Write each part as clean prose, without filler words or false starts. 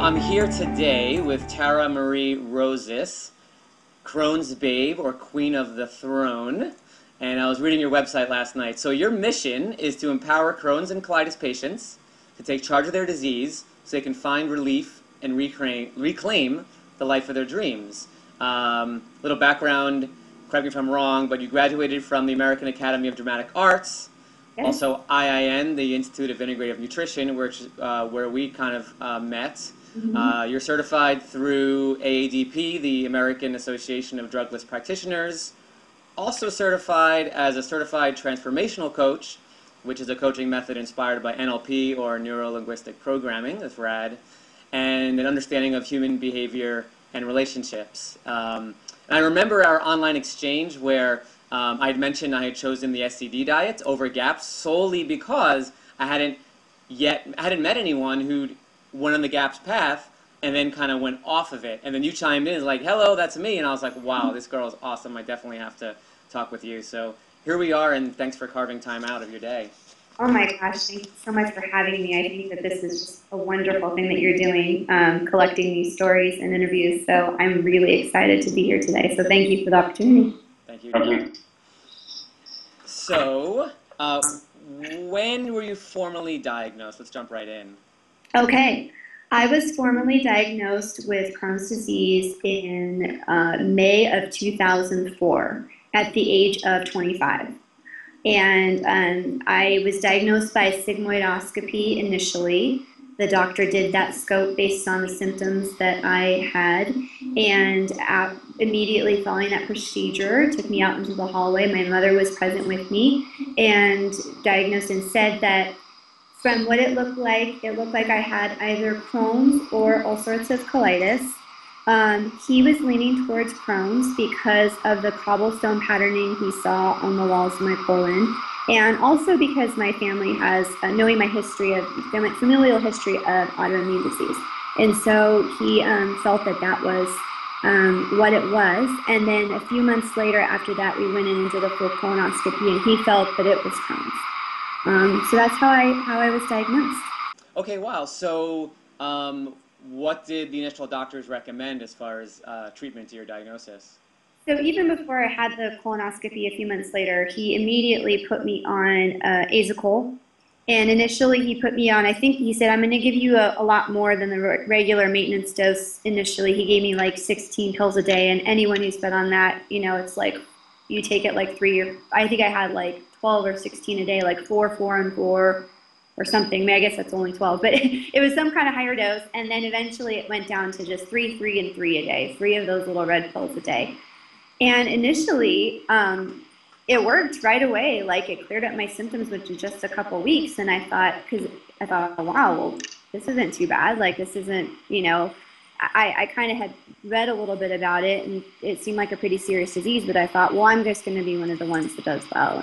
I'm here today with Tara Marie Rosas, Crohn's Babe, or Queen of the Throne. And I was reading your website last night. So your mission is to empower Crohn's and colitis patients to take charge of their disease so they can find relief and reclaim the life of their dreams. Little background, correct me if I'm wrong, but you graduated from the American Academy of Dramatic Arts. Yes. Also IIN, the Institute of Integrative Nutrition, where we kind of met. Mm-hmm. You're certified through AADP, the American Association of Drugless Practitioners. Also certified as a certified transformational coach, which is a coaching method inspired by NLP or neuro-linguistic programming. That's rad. And an understanding of human behavior and relationships. And I remember our online exchange where I had mentioned I had chosen the SCD diet over GAPS solely because I hadn't met anyone who went on the GAPS path and then kind of went off of it. And then you chimed in like, hello, that's me. And I was like, wow, this girl is awesome. I definitely have to talk with you. So here we are, and thanks for carving time out of your day. Oh my gosh, thank you so much for having me. I think that this is just a wonderful thing that you're doing, collecting these stories and interviews. So I'm really excited to be here today. So thank you for the opportunity. Thank you. So, when were you formally diagnosed? Let's jump right in. Okay. I was formally diagnosed with Crohn's disease in May of 2004 at the age of 25. And I was diagnosed by sigmoidoscopy initially. The doctor did that scope based on the symptoms that I had. And immediately following that procedure, took me out into the hallway. My mother was present with me and diagnosed and said that from what it looked like I had either Crohn's or ulcerative colitis. He was leaning towards Crohn's because of the cobblestone patterning he saw on the walls of my colon, and also because my family has, knowing my familial history of autoimmune disease. And so he felt that that was what it was. And then a few months later after that, we went in and did a full colonoscopy, and he felt that it was Crohn's. So that's how I was diagnosed. Okay, wow. So what did the initial doctors recommend as far as treatment to your diagnosis? So even before I had the colonoscopy a few months later, he immediately put me on Azicol. And initially he put me on, I think he said, I'm going to give you a lot more than the regular maintenance dose initially. He gave me like 16 pills a day, and anyone who's been on that, you know, it's like you take it like I think I had like 12 or 16 a day, like 4, 4, and 4 or something. I mean, I guess that's only 12, but it was some kind of higher dose. And then eventually it went down to just 3, 3, and 3 a day, 3 of those little red pills a day. And initially, it worked right away. Like, it cleared up my symptoms within just a couple weeks. And I thought, wow, well, this isn't too bad. Like, this isn't, you know, I kind of had read a little bit about it, and it seemed like a pretty serious disease, but I thought, well, I'm just going to be one of the ones that does well.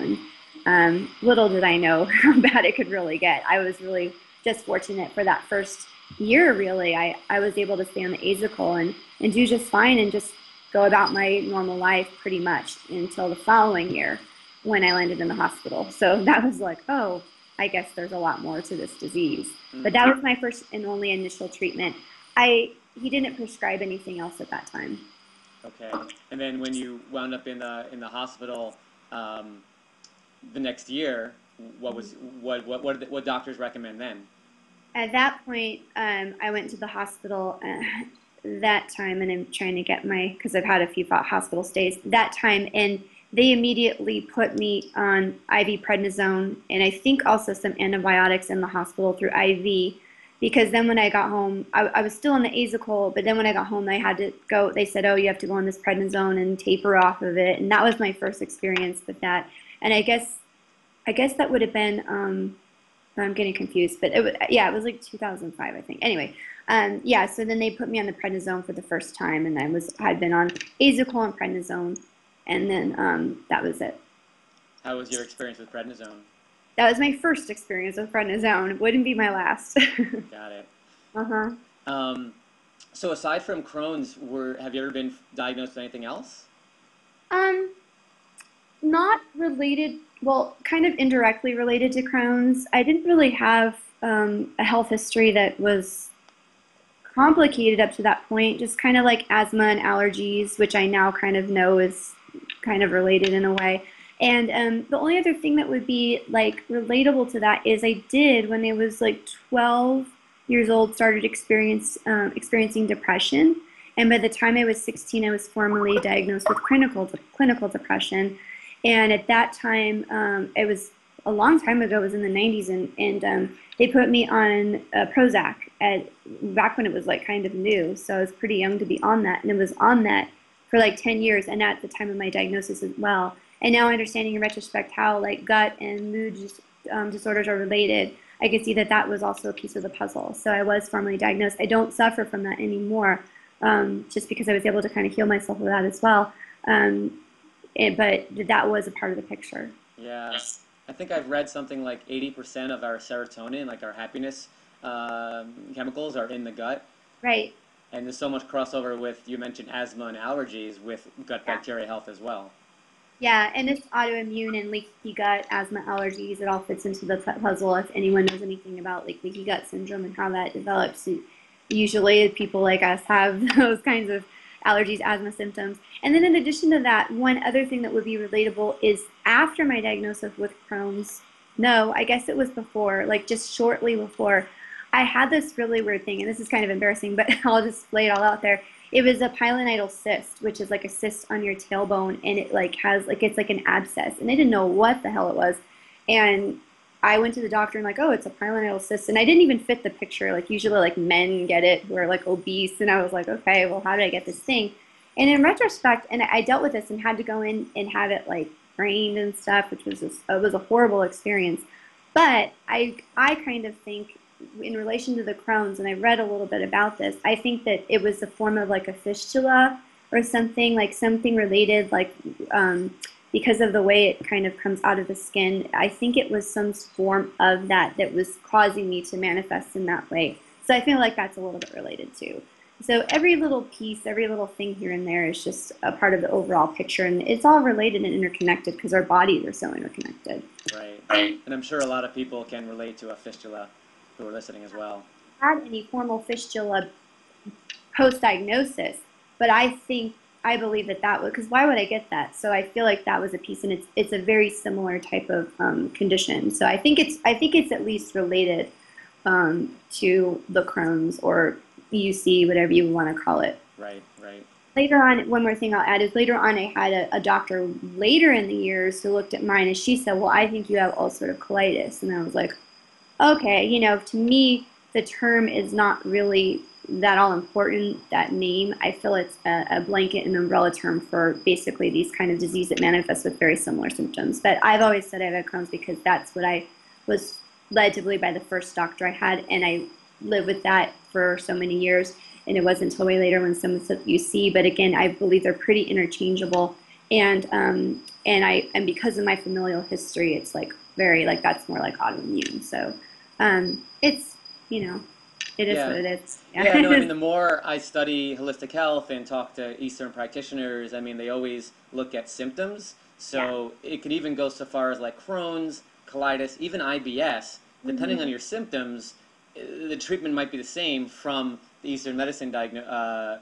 And little did I know how bad it could really get. I was really just fortunate for that first year, really. I was able to stay on the Azicol and do just fine and just go about my normal life pretty much until the following year when I landed in the hospital. So that was like, oh, I guess there's a lot more to this disease. Mm-hmm. But that was my first and only initial treatment. He didn't prescribe anything else at that time. Okay. And then when you wound up in the hospital the next year, what doctors recommend then? At that point, I went to the hospital that time, and I'm trying to get because I've had a few hospital stays that time, and they immediately put me on IV prednisone, and I think also some antibiotics in the hospital through IV, because then when I got home, I was still on the Azicol, but then when I got home, they said, oh, you have to go on this prednisone and taper off of it, and that was my first experience with that. And I guess that would have been, I'm getting confused, but it was like 2005, I think. Anyway, so then they put me on the prednisone for the first time, and I'd been on Azicol and prednisone, and then that was it. How was your experience with prednisone? That was my first experience with prednisone. It wouldn't be my last. Got it. Uh-huh. So aside from Crohn's, have you ever been diagnosed with anything else? Not related, well, kind of indirectly related to Crohn's. I didn't really have a health history that was complicated up to that point, just kind of like asthma and allergies, which I now kind of know is kind of related in a way. And the only other thing that would be like relatable to that is I did, when I was like 12 years old, started experiencing depression. And by the time I was 16, I was formally diagnosed with clinical depression. And at that time, it was a long time ago, it was in the 90s, and they put me on Prozac back when it was like kind of new. So I was pretty young to be on that, and it was on that for like 10 years, and at the time of my diagnosis as well. And now understanding in retrospect how like gut and mood disorders are related, I could see that that was also a piece of the puzzle. So I was formally diagnosed. I don't suffer from that anymore, just because I was able to kind of heal myself with that as well. But that was a part of the picture. Yeah. I think I've read something like 80% of our serotonin, like our happiness chemicals, are in the gut. Right. And there's so much crossover with, you mentioned asthma and allergies, with gut bacteria health as well. Yeah, and it's autoimmune and leaky gut, asthma, allergies. It all fits into the puzzle. If anyone knows anything about like leaky gut syndrome and how that develops, usually people like us have those kinds of allergies, asthma symptoms. And then in addition to that, one other thing that would be relatable is after my diagnosis with Crohn's, no, I guess it was before, like just shortly before, I had this really weird thing, and this is kind of embarrassing, but I'll just lay it all out there. It was a pilonidal cyst, which is like a cyst on your tailbone, and it like has like, it's like an abscess, and I didn't know what the hell it was. And I went to the doctor and like, oh, it's a pilonidal cyst, and I didn't even fit the picture. Like usually like men get it who are like obese, and I was like, okay, well, how did I get this thing? And in retrospect, and I dealt with this and had to go in and have it like drained and stuff, which was just, it was a horrible experience. But I kind of think in relation to the Crohn's, and I read a little bit about this, I think that it was a form of like a fistula or something, like something related, like because of the way it kind of comes out of the skin. I think it was some form of that that was causing me to manifest in that way. So I feel like that's a little bit related too. So every little piece, every little thing here and there is just a part of the overall picture, and it's all related and interconnected because our bodies are so interconnected. Right. And I'm sure a lot of people can relate to a fistula who are listening as well. I haven't had any formal fistula post-diagnosis, but I believe that was, because why would I get that? So I feel like that was a piece, and it's a very similar type of condition. So I think it's at least related to the Crohn's or UC, whatever you want to call it. Right. Later on, one more thing I'll add is later on I had a doctor later in the years who looked at mine, and she said, well, I think you have ulcerative colitis. And I was like, okay, to me, the term is not really that all important, that name. I feel it's a blanket and umbrella term for basically these kind of disease that manifests with very similar symptoms. But I've always said I've had Crohn's because that's what I was led to believe by the first doctor I had, and I lived with that for so many years. And it wasn't until way later when someone said UC. But again, I believe they're pretty interchangeable. And because of my familial history, it's like very like that's more like autoimmune. So it's it is what it is. Yeah, no, I mean, the more I study holistic health and talk to Eastern practitioners, I mean, they always look at symptoms. So it could even go so far as like Crohn's, colitis, even IBS. Depending on your symptoms, the treatment might be the same from the Eastern medicine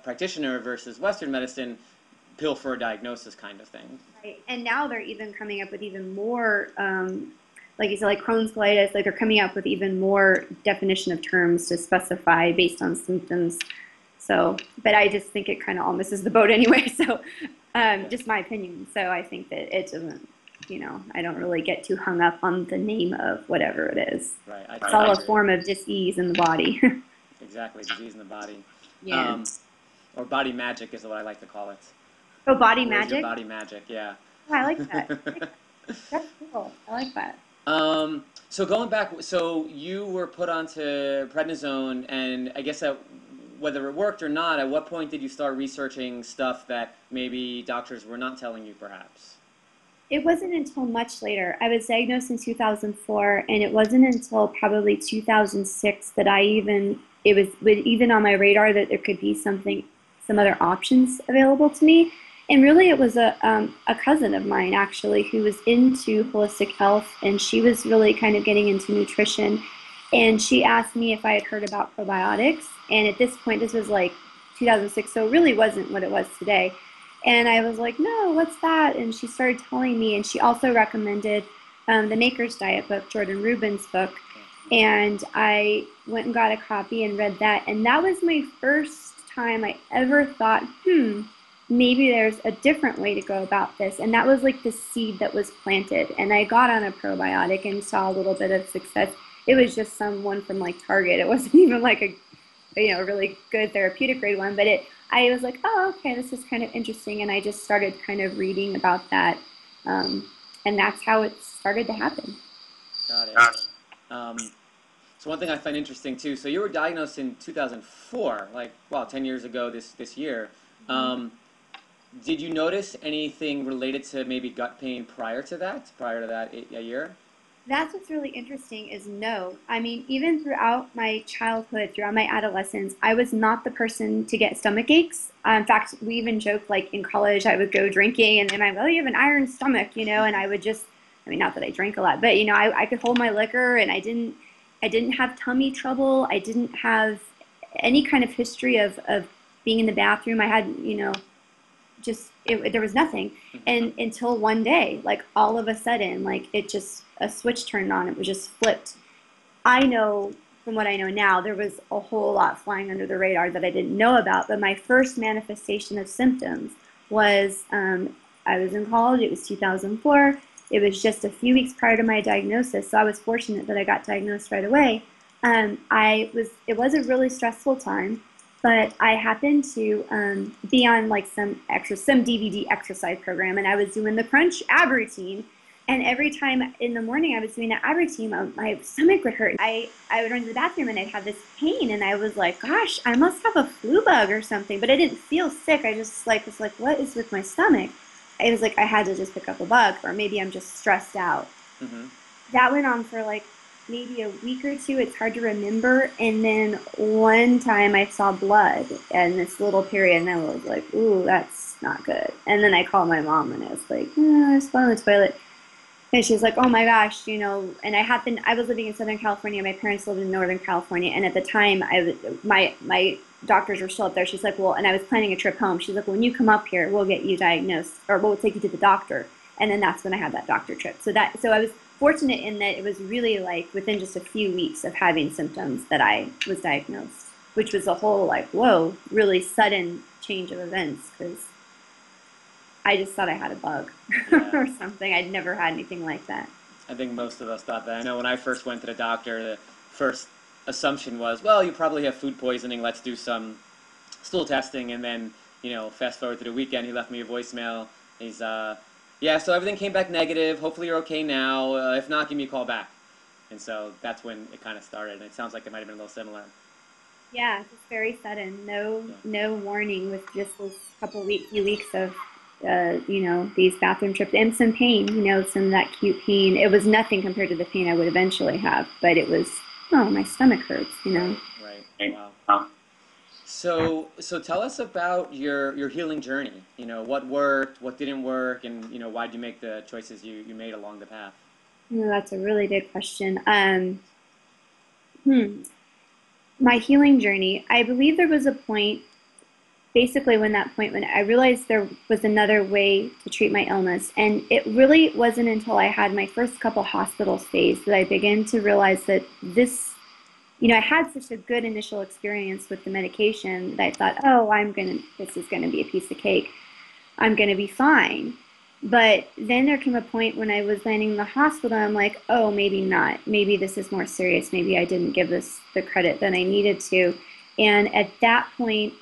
practitioner versus Western medicine pill for a diagnosis kind of thing. Right, and now they're even coming up with even more, like you said, like Crohn's, colitis, like they're coming up with even more definition of terms to specify based on symptoms. So, but I just think it kind of all misses the boat anyway, so just my opinion. So I think that it doesn't, I don't really get too hung up on the name of whatever it is. Right. It's all a form of disease in the body. Exactly, disease in the body. Yeah. Or body magic is what I like to call it. Oh, body Where's magic? your body magic, yeah. Oh, I like that. That's cool. I like that. So going back, so you were put onto prednisone, and I guess whether it worked or not, at what point did you start researching stuff that maybe doctors were not telling you, perhaps? It wasn't until much later. I was diagnosed in 2004, and it wasn't until probably 2006 that it was even on my radar that there could be some other options available to me. And really, it was a cousin of mine, actually, who was into holistic health, and she was really kind of getting into nutrition. And she asked me if I had heard about probiotics. And at this point, this was like 2006, so it really wasn't what it was today. And I was like, no, what's that? And she started telling me, and she also recommended the Maker's Diet book, Jordan Rubin's book. And I went and got a copy and read that. And that was my first time I ever thought, maybe there's a different way to go about this. And that was like the seed that was planted. And I got on a probiotic and saw a little bit of success. It was just someone from like Target. It wasn't even like a really good therapeutic grade one, but I was like, oh, okay, this is kind of interesting. And I just started kind of reading about that. And that's how it started to happen. Got it. So one thing I find interesting too, so you were diagnosed in 2004, like, wow, 10 years ago this year. Did you notice anything related to maybe gut pain prior to that a year? That's what's really interesting is no. I mean, even throughout my childhood, throughout my adolescence, I was not the person to get stomach aches. In fact, we even joked like in college, I would go drinking and I'm like, oh, you have an iron stomach, and I would just, I mean, not that I drank a lot, but I could hold my liquor and I didn't have tummy trouble. I didn't have any kind of history of being in the bathroom. I had, there was nothing. And until one day, like all of a sudden, like a switch turned on. It was just flipped. I know from what I know now, there was a whole lot flying under the radar that I didn't know about. But my first manifestation of symptoms was I was in college. It was 2004. It was just a few weeks prior to my diagnosis. So I was fortunate that I got diagnosed right away. It was a really stressful time. But I happened to be on like some DVD exercise program, and I was doing the crunch ab routine. And every time in the morning I was doing that ab routine, my stomach would hurt. I would run to the bathroom and I'd have this pain, and I was like, gosh, I must have a flu bug or something. But I didn't feel sick. I just was like, what is with my stomach? It was like I had to just pick up a bug, or maybe I'm just stressed out. That went on for like maybe a week or two. It's hard to remember. And then one time I saw blood in this little period, and I was like, ooh, that's not good. And then I called my mom and I was like, there's blood on the toilet. And she's like, oh my gosh, and I was living in Southern California. My parents lived in Northern California. And at the time my doctors were still up there. She's like, well, and I was planning a trip home. She's like, when you come up here, we'll get you diagnosed, or we'll take you to the doctor. And then that's when I had that doctor trip. So I was fortunate in that it was really like within just a few weeks of having symptoms that I was diagnosed, which was a whole like, whoa, really sudden change of events, because I just thought I had a bug or something. I'd never had anything like that. I think most of us thought that. I know when I first went to the doctor, the first assumption was, well, you probably have food poisoning. Let's do some stool testing. And then, fast forward to the weekend, he left me a voicemail. He's, yeah, so everything came back negative. Hopefully you're okay now. If not, give me a call back. And so that's when it kind of started. And it sounds like it might have been a little similar. Yeah, just very sudden. No warning, with just those few weeks of, these bathroom trips and some pain, some of that acute pain. It was nothing compared to the pain I would eventually have, but it was, my stomach hurts, Right. Wow. So tell us about your healing journey. What worked, what didn't work, and why did you make the choices you made along the path? That's a really good question. My healing journey. I believe there was a point, basically when I realized there was another way to treat my illness, and it really wasn't until I had my first couple hospital stays that I began to realize that this. I had such a good initial experience with the medication that I thought, oh, this is going to be a piece of cake. I'm going to be fine. But then there came a point when I was landing in the hospital, I'm like, oh, maybe not. Maybe this is more serious. Maybe I didn't give this the credit that I needed to. And at that point,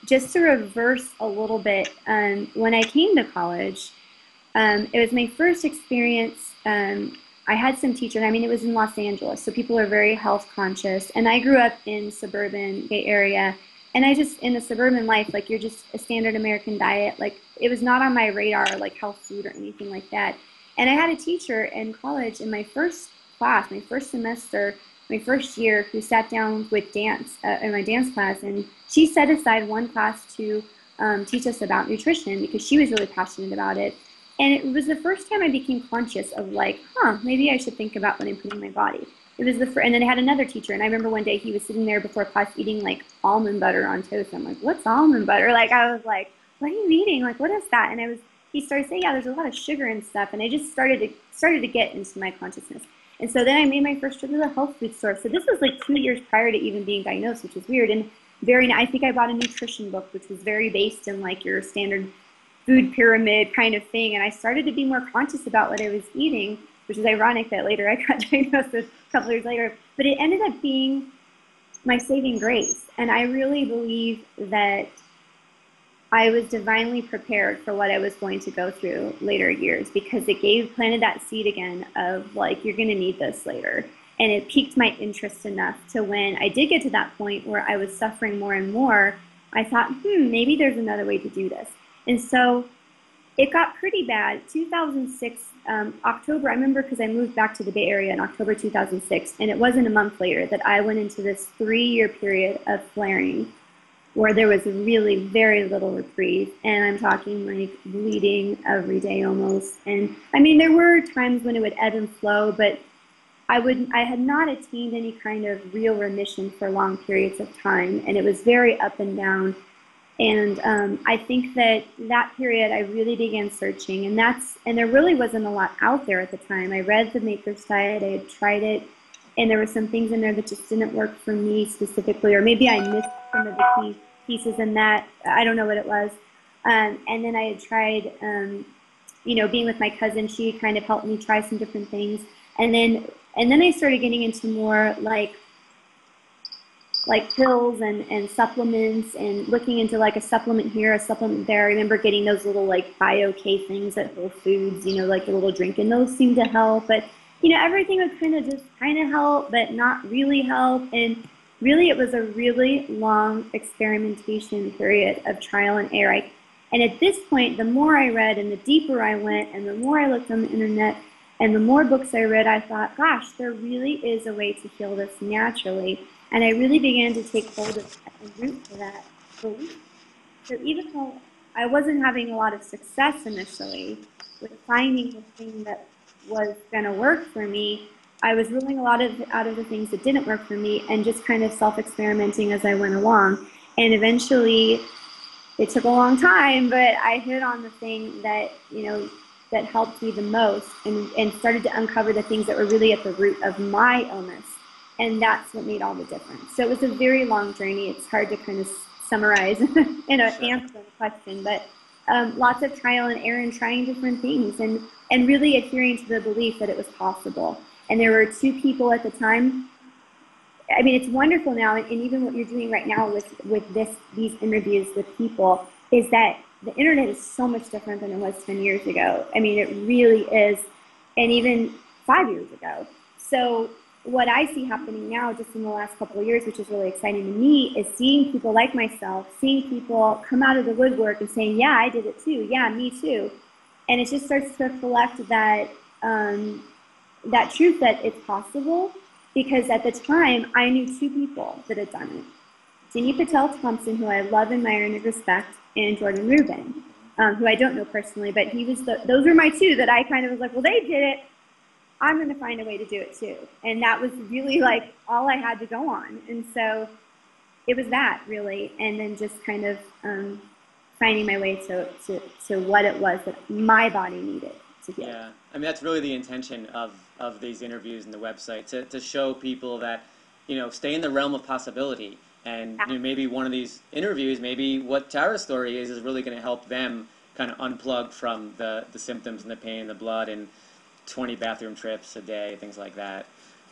just to reverse a little bit, when I came to college, it was my first experience. I had some teachers, it was in Los Angeles, so people are very health conscious. And I grew up in suburban Bay Area, and in the suburban life, like you're just a standard American diet. Like it was not on my radar, like health food or anything like that. And I had a teacher in college in my first class, my first semester, my first year, who sat down with dance in my dance class, and she set aside one class to teach us about nutrition because she was really passionate about it. And it was the first time I became conscious of like, maybe I should think about what I'm putting in my body. It was and then I had another teacher, and I remember one day he was sitting there before class eating like almond butter on toast. I'm like, what's almond butter? Like, I was like, what are you eating? Like, what is that? And he started saying, yeah, there's a lot of sugar and stuff. And I just started to get into my consciousness. And so then I made my first trip to the health food store. So this was like 2 years prior to even being diagnosed, which is weird. And I think I bought a nutrition book, which was very based in like your standard food pyramid kind of thing. And I started to be more conscious about what I was eating, which is ironic that later I got diagnosed a couple years later. But it ended up being my saving grace. And I really believe that I was divinely prepared for what I was going to go through later years, because it planted that seed again of like, you're going to need this later. And it piqued my interest enough to when I did get to that point where I was suffering more and more, I thought, maybe there's another way to do this. And so it got pretty bad. 2006, October, I remember because I moved back to the Bay Area in October 2006, and it wasn't a month later that I went into this 3-year period of flaring where there was really very little reprieve. And I'm talking like bleeding every day almost. And I mean, there were times when it would ebb and flow, but I had not attained any kind of real remission for long periods of time. And it was very up and down. And I think that period, I really began searching, and there really wasn't a lot out there at the time. I read the Maker's Diet, I had tried it, and there were some things in there that just didn't work for me specifically, or maybe I missed some of the key pieces in that. I don't know what it was. And then I had tried, being with my cousin. She kind of helped me try some different things, and then I started getting into more like pills and supplements, and looking into like a supplement here, a supplement there. I remember getting those little like Bio-K things at Whole Foods, like the little drink, and those seemed to help. But, everything would kind of help, but not really help. And really, it was a really long experimentation period of trial and error. And at this point, the more I read and the deeper I went and the more I looked on the internet and the more books I read, I thought, gosh, there really is a way to heal this naturally. And I really began to take hold of that and root for that belief. So even though I wasn't having a lot of success initially with finding the thing that was going to work for me, I was ruling a lot out of the things that didn't work for me and just kind of self-experimenting as I went along. And eventually, it took a long time, but I hit on the thing that, that helped me the most, and started to uncover the things that were really at the root of my illness. And that's what made all the difference. So it was a very long journey. It's hard to kind of summarize in an answer to the question, but lots of trial and error and trying different things, and really adhering to the belief that it was possible. And there were 2 people at the time. I mean, it's wonderful now, and even what you're doing right now with these interviews with people, is that the internet is so much different than it was 10 years ago. I mean, it really is, and even 5 years ago. So what I see happening now, just in the last couple of years, which is really exciting to me, is seeing people like myself, seeing people come out of the woodwork and saying, yeah, I did it too. Yeah, me too. And it just starts to collect that, that truth that it's possible, because at the time, I knew 2 people that had done it. Jini Patel Thompson, who I love, admire, and respect, and Jordan Rubin, who I don't know personally, but those were my 2 that I kind of was like, well, they did it, I'm going to find a way to do it too. And that was really like all I had to go on. And so it was that really. And then just kind of finding my way to what it was that my body needed to heal. Yeah, I mean, that's really the intention of these interviews and the website, to show people that, stay in the realm of possibility. And maybe one of these interviews, maybe what Tara's story is really going to help them kind of unplug from the symptoms and the pain and the blood and 20 bathroom trips a day, things like that.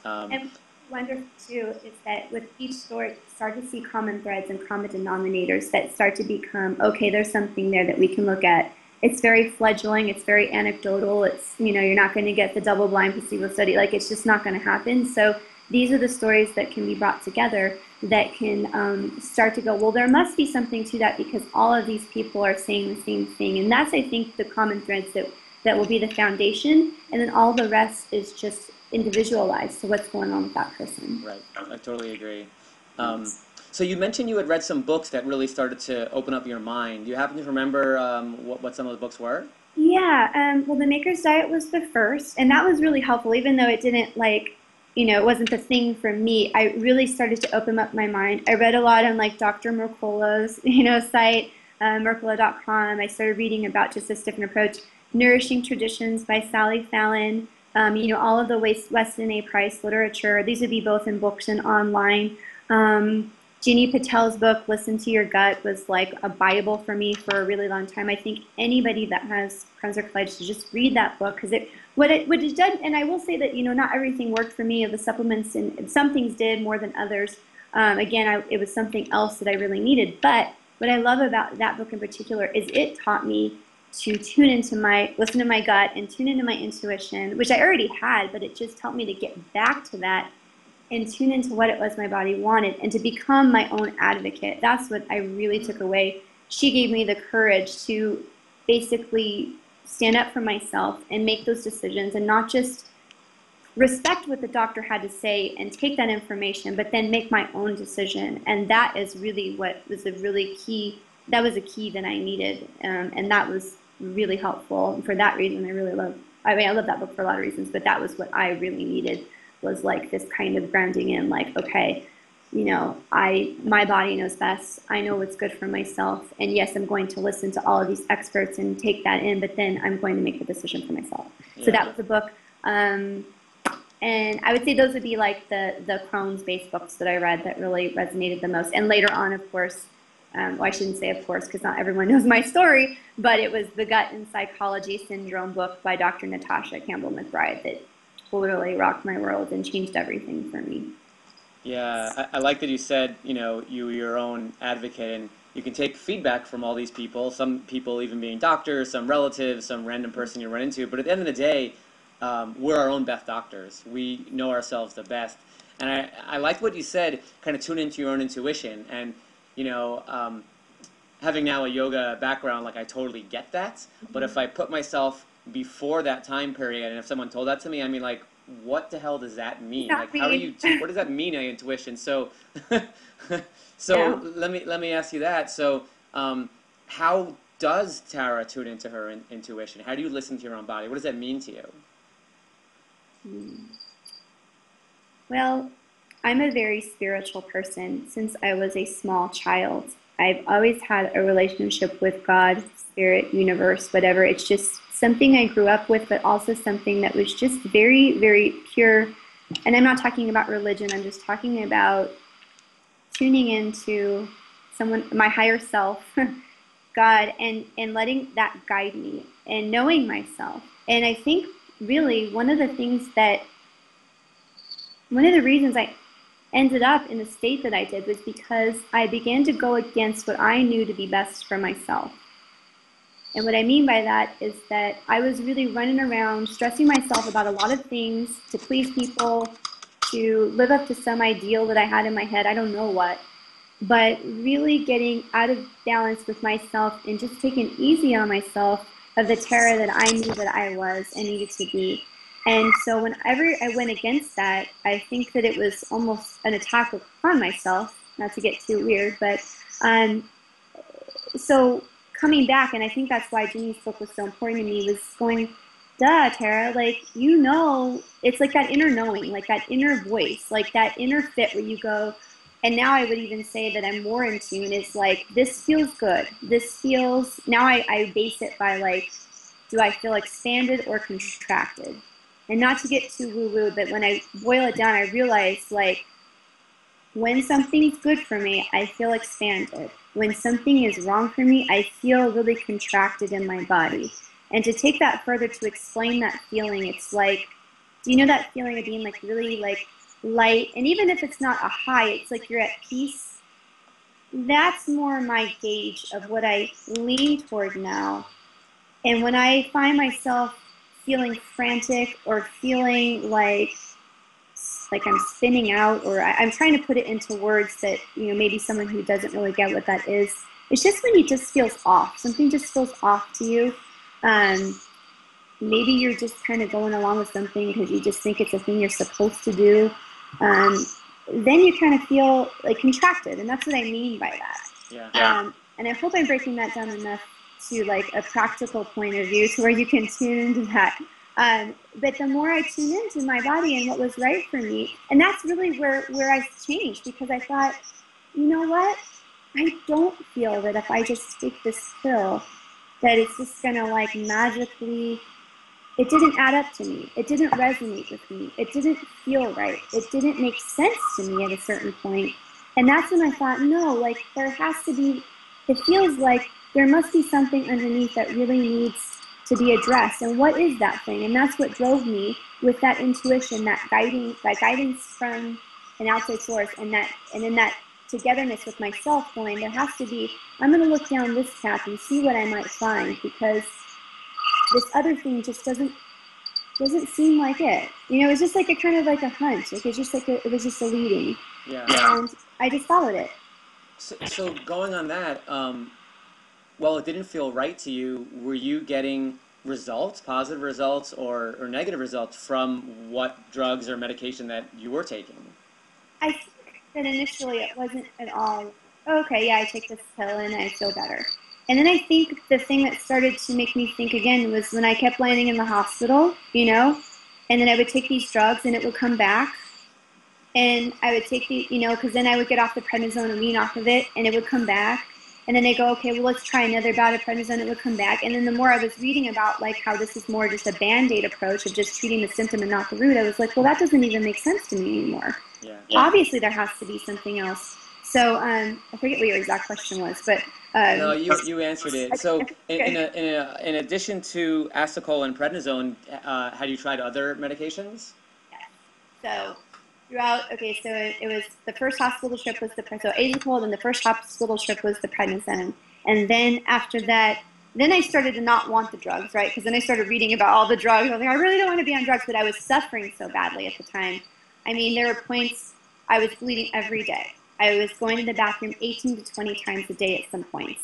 And wonderful too is that with each story, you start to see common threads and common denominators that start to become, okay, there's something there that we can look at. It's very fledgling, it's very anecdotal, it's, you're not going to get the double-blind placebo study, like it's just not going to happen. So these are the stories that can be brought together that can start to go, well, there must be something to that, because all of these people are saying the same thing. And that's, I think, the common threads that will be the foundation, and then all the rest is just individualized to what's going on with that person. Right, I totally agree. So you mentioned you had read some books that really started to open up your mind. Do you happen to remember what some of the books were? Yeah, well, the Maker's Diet was the first, and that was really helpful, even though it didn't it wasn't the thing for me. I really started to open up my mind. I read a lot on like Dr. Mercola's, site, Mercola.com. I started reading about just this different approach. Nourishing Traditions by Sally Fallon, all of the Weston A. Price literature. These would be both in books and online. Jini Patel's book, Listen to Your Gut, was like a Bible for me for a really long time. I think anybody that has Crohn's or colitis should just read that book because what it did, and I will say that not everything worked for me of the supplements, and some things did more than others. Again, it was something else that I really needed. But what I love about that book in particular is it taught me to listen to my gut and tune into my intuition, which I already had, but it just helped me to get back to that and tune into what it was my body wanted and to become my own advocate. That's what I really took away. She gave me the courage to basically stand up for myself and make those decisions and not just respect what the doctor had to say and take that information, but then make my own decision. And that is really what was a key that I needed. And that was really helpful. And for that reason, I love that book for a lot of reasons, but that was what I really needed, was like this kind of grounding in, like, okay, my body knows best. I know what's good for myself. And yes, I'm going to listen to all of these experts and take that in, but then I'm going to make the decision for myself. Yeah. So that was the book. And I would say those would be like the Crohn's-based books that I read that really resonated the most. And later on, of course, well, I shouldn't say of course, because not everyone knows my story, but it was the Gut and Psychology Syndrome book by Dr. Natasha Campbell McBride that totally rocked my world and changed everything for me. Yeah, I like that you said, you're your own advocate, and you can take feedback from all these people, some people even being doctors, some relatives, some random person you run into, but at the end of the day, we're our own best doctors. We know ourselves the best. And I liked what you said, kind of tune into your own intuition, and, having now a yoga background, like I totally get that, but if I put myself before that time period, and if someone told that to me, I mean, like, what the hell does that mean? Like, how do you? What does that mean? Intuition. So, so yeah. Let me ask you that. So, how does Tara tune into her intuition? How do you listen to your own body? What does that mean to you? Well, I'm a very spiritual person since I was a small child. I've always had a relationship with God, spirit, universe, whatever. It's just something I grew up with, but also something that was just very, very pure. And I'm not talking about religion. I'm just talking about tuning into my higher self, God, and letting that guide me and knowing myself. And I think really one of the reasons I ended up in the state that I did was because I began to go against what I knew to be best for myself. And what I mean by that is that I was really running around, stressing myself about a lot of things to please people, to live up to some ideal that I had in my head, I don't know what, but really getting out of balance with myself and just taking easy on myself of the Tara that I knew that I was and needed to be. And so whenever I went against that, I think that it was almost an attack upon myself, not to get too weird, but so coming back, and I think that's why Jini's book was so important to me, was going, duh, Tara, like, it's like that inner knowing, like that inner voice, like that inner fit where you go, and now I would even say that I'm more in tune. It's like, this feels good. This feels, now I base it by like, do I feel expanded or contracted? And not to get too woo-woo, but when I boil it down, I realize, like, when something's good for me, I feel expanded. When something is wrong for me, I feel really contracted in my body. And to take that further, to explain that feeling, it's like, do you know that feeling of being like really like light? And even if it's not a high, it's like you're at peace. That's more my gauge of what I lean toward now. And when I find myself feeling frantic or feeling like I'm spinning out, or I'm trying to put it into words that, maybe someone who doesn't really get what that is. It's just when it just feels off. Something just feels off to you. Maybe you're just kind of going along with something because you just think it's a thing you're supposed to do. Then you kind of feel like contracted, and that's what I mean by that. Yeah. And I hope I'm breaking that down enough to like a practical point of view to where you can tune into that. But the more I tuned into my body and what was right for me, and that's really where I changed, because I thought, you know what? I don't feel that if I just take this pill, that it's just gonna like magically, it didn't add up to me. It didn't resonate with me. It didn't feel right. It didn't make sense to me at a certain point. And that's when I thought, no, like there has to be, it feels like there must be something underneath that really needs to be addressed. And what is that thing? And that's what drove me with that intuition, that guidance from an outside source, and in that togetherness with myself going, there has to be, I'm going to look down this path and see what I might find, because this other thing just doesn't seem like it. You know, it was just like a kind of like a hunch. Like it's just like it was just a leading. Yeah. And I just followed it. So going on that, well, it didn't feel right to you. Were you getting results, positive results or negative results from what drugs or medication that you were taking? I think that initially it wasn't at all, okay, yeah, I take this pill and I feel better. And then I think the thing that started to make me think again was when I kept landing in the hospital, you know, and then I would take these drugs and it would come back. And I would take the, you know, because then I would get off the prednisone and wean off of it, and it would come back. And then they go, okay, well, let's try another bout of prednisone, it would come back. And then the more I was reading about like how this is more just a Band-Aid approach of just treating the symptom and not the root, I was like, well, that doesn't even make sense to me anymore. Yeah. Obviously, there has to be something else. So I forget what your exact question was, but no, you answered it. So in addition to Asacol and prednisone, had you tried other medications? Yes. So throughout, okay, so it was the first hospital trip was so Asacol, and the first hospital trip was the prednisone, and then after that, then I started to not want the drugs, right? Because then I started reading about all the drugs. I was like, I really don't want to be on drugs, but I was suffering so badly at the time. I mean, there were points I was bleeding every day. I was going to the bathroom 18 to 20 times a day at some points.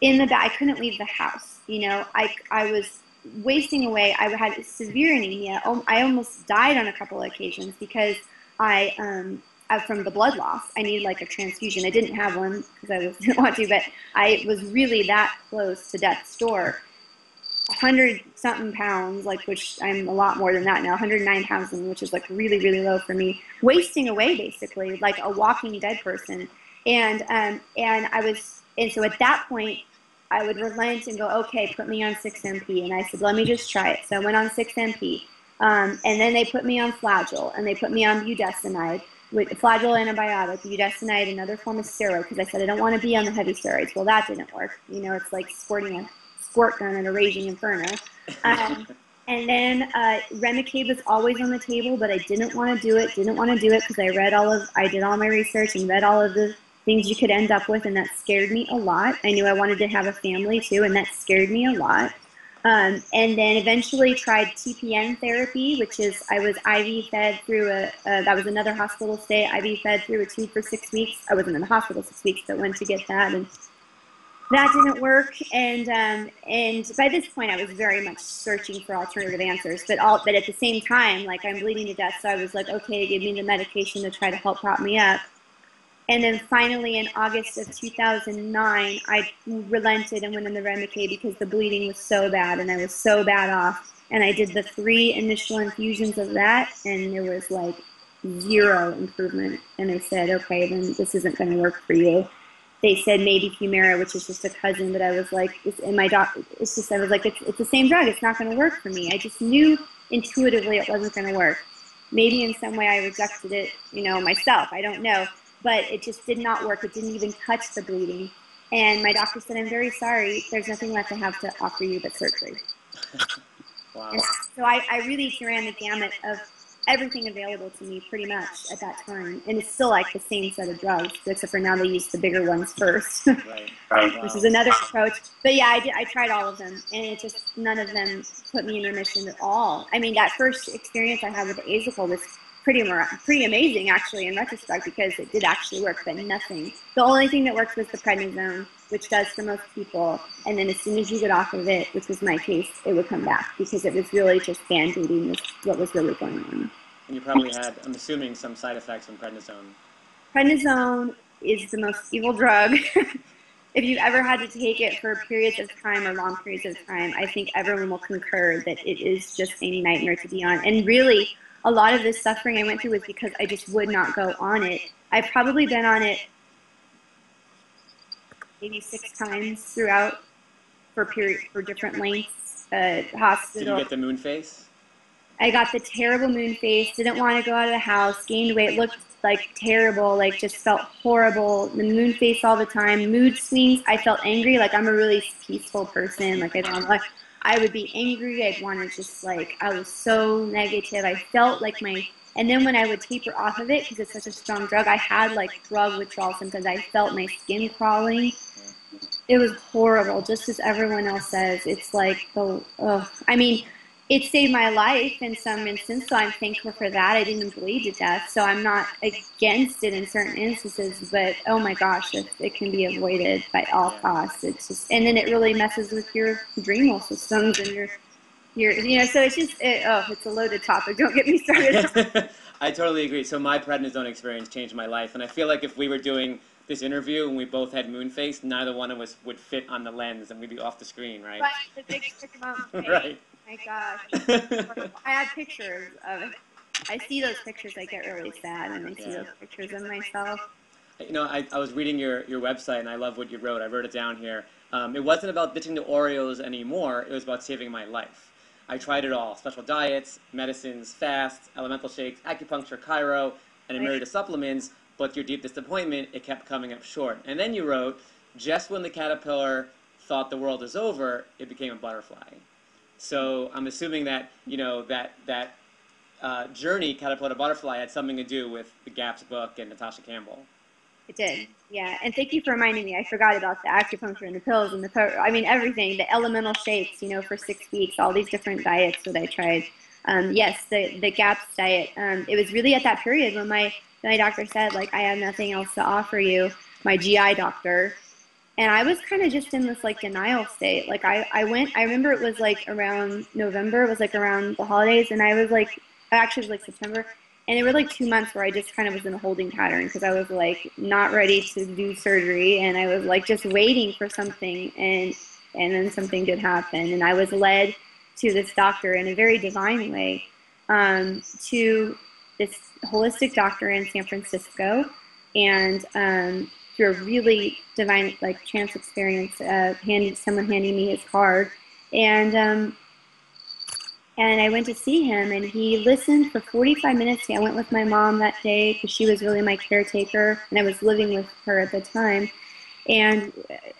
I couldn't leave the house. You know, I was wasting away. I had severe anemia. I almost died on a couple of occasions because from the blood loss. I needed like a transfusion. I didn't have one because didn't want to, but I was really that close to death's door. 100-something pounds, like, which I'm a lot more than that now, 109 pounds, which is like really, really low for me, wasting away basically, like a walking dead person. And so at that point, I would relent and go, okay, put me on 6-MP. And I said, let me just try it. So I went on 6-MP. And then they put me on Flagyl, and they put me on budesonide, Flagyl antibiotic, budesonide, another form of steroid, because I said I don't want to be on the heavy steroids. Well, that didn't work. You know, it's like squirting a squirt gun in a raging inferno. And then Remicade was always on the table, but I didn't want to do it. Because I did all my research and read all of the things you could end up with, and that scared me a lot. I knew I wanted to have a family too, and that scared me a lot. And then eventually tried TPN therapy, which is I was IV fed through that was another hospital stay, IV fed through a tube for 6 weeks. I wasn't in the hospital 6 weeks, but went to get that, and that didn't work. And by this point, I was very much searching for alternative answers. But at the same time, like, I'm bleeding to death, so I was like, okay, give me the medication to try to help prop me up. And then finally, in August of 2009, I relented and went on the Remicade because the bleeding was so bad and I was so bad off. And I did the 3 initial infusions of that, and there was like 0 improvement. And they said, okay, then this isn't going to work for you. They said maybe Humira, which is just a cousin, but I was like, I was like, it's the same drug. It's not going to work for me. I just knew intuitively it wasn't going to work. Maybe in some way I rejected it, you know, myself. I don't know. But it just did not work. It didn't even touch the bleeding. And my doctor said, I'm very sorry. There's nothing left I have to offer you but surgery. Wow. And so I really ran the gamut of everything available to me pretty much at that time. And it's still like the same set of drugs, except for now they use the bigger ones first, Right. Wow. which is another approach. But yeah, I tried all of them, and it just, none of them put me in remission at all. I mean, that first experience I had with the Asacol was pretty amazing, actually, in retrospect, because it did actually work, but nothing. The only thing that worked was the prednisone, which does for most people, and then as soon as you get off of it, which was my case, it would come back, because it was really just band-aiding what was really going on. And you probably had, I'm assuming, some side effects from prednisone. Prednisone is the most evil drug. if you've ever had to take it for periods of time or long periods of time, I think everyone will concur that it is just a nightmare to be on. And really, a lot of this suffering I went through was because I just would not go on it. I've probably been on it maybe 6 times throughout for different lengths. Hospital. Did you get the moon face? I got the terrible moon face, didn't want to go out of the house, gained weight, looked like terrible, like just felt horrible, the moon face all the time, mood swings, I felt angry, like I'm a really peaceful person, like I would be angry, I'd want to just like, I was so negative, I felt like and then when I would taper off of it, because it's such a strong drug, I had like drug withdrawal symptoms, I felt my skin crawling. It was horrible, just as everyone else says. It's like, I mean, it saved my life in some instances, so I'm thankful for that. I didn't bleed to death, so I'm not against it in certain instances, but oh my gosh, it can be avoided by all costs. It's just, and then it really messes with your adrenal systems and your so it's just, it's a loaded topic. Don't get me started. I totally agree. So my prednisone experience changed my life, and I feel like if we were doing this interview and we both had moon face, neither one of us would fit on the lens and we'd be off the screen, right? Right, the big mountain. Right. My gosh. I have pictures of it. I see those pictures, I get really sad when I see those pictures of myself. You know, I was reading your website and I love what you wrote. I wrote it down here. It wasn't about ditching the Oreos anymore. It was about saving my life. I tried it all. Special diets, medicines, fasts, elemental shakes, acupuncture, chiro, and a myriad of supplements. But your deep disappointment, it kept coming up short. And then you wrote, just when the caterpillar thought the world was over, it became a butterfly. So I'm assuming that, you know, that journey, caterpillar to butterfly, had something to do with the GAPS book and Natasha Campbell. It did, yeah. And thank you for reminding me. I forgot about the acupuncture and the pills and I mean, everything, the elemental shakes, you know, for 6 weeks, all these different diets that I tried. Yes, the GAPS diet. It was really at that period when my doctor said, like, I have nothing else to offer you, my GI doctor. And I was kind of just in this, like, denial state. Like, I remember it was, like, around November. It was, like, around the holidays. And I was, like, actually, it was, like, September. And there were, like, 2 months where I just kind of was in a holding pattern because I was, like, not ready to do surgery. And I was, like, just waiting for something. And then something did happen. And I was led to this doctor in a very divine way to this holistic doctor in San Francisco, and through a really divine, like, chance experience, someone handing me his card, and I went to see him, and he listened for 45 minutes. I went with my mom that day because she was really my caretaker, and I was living with her at the time, and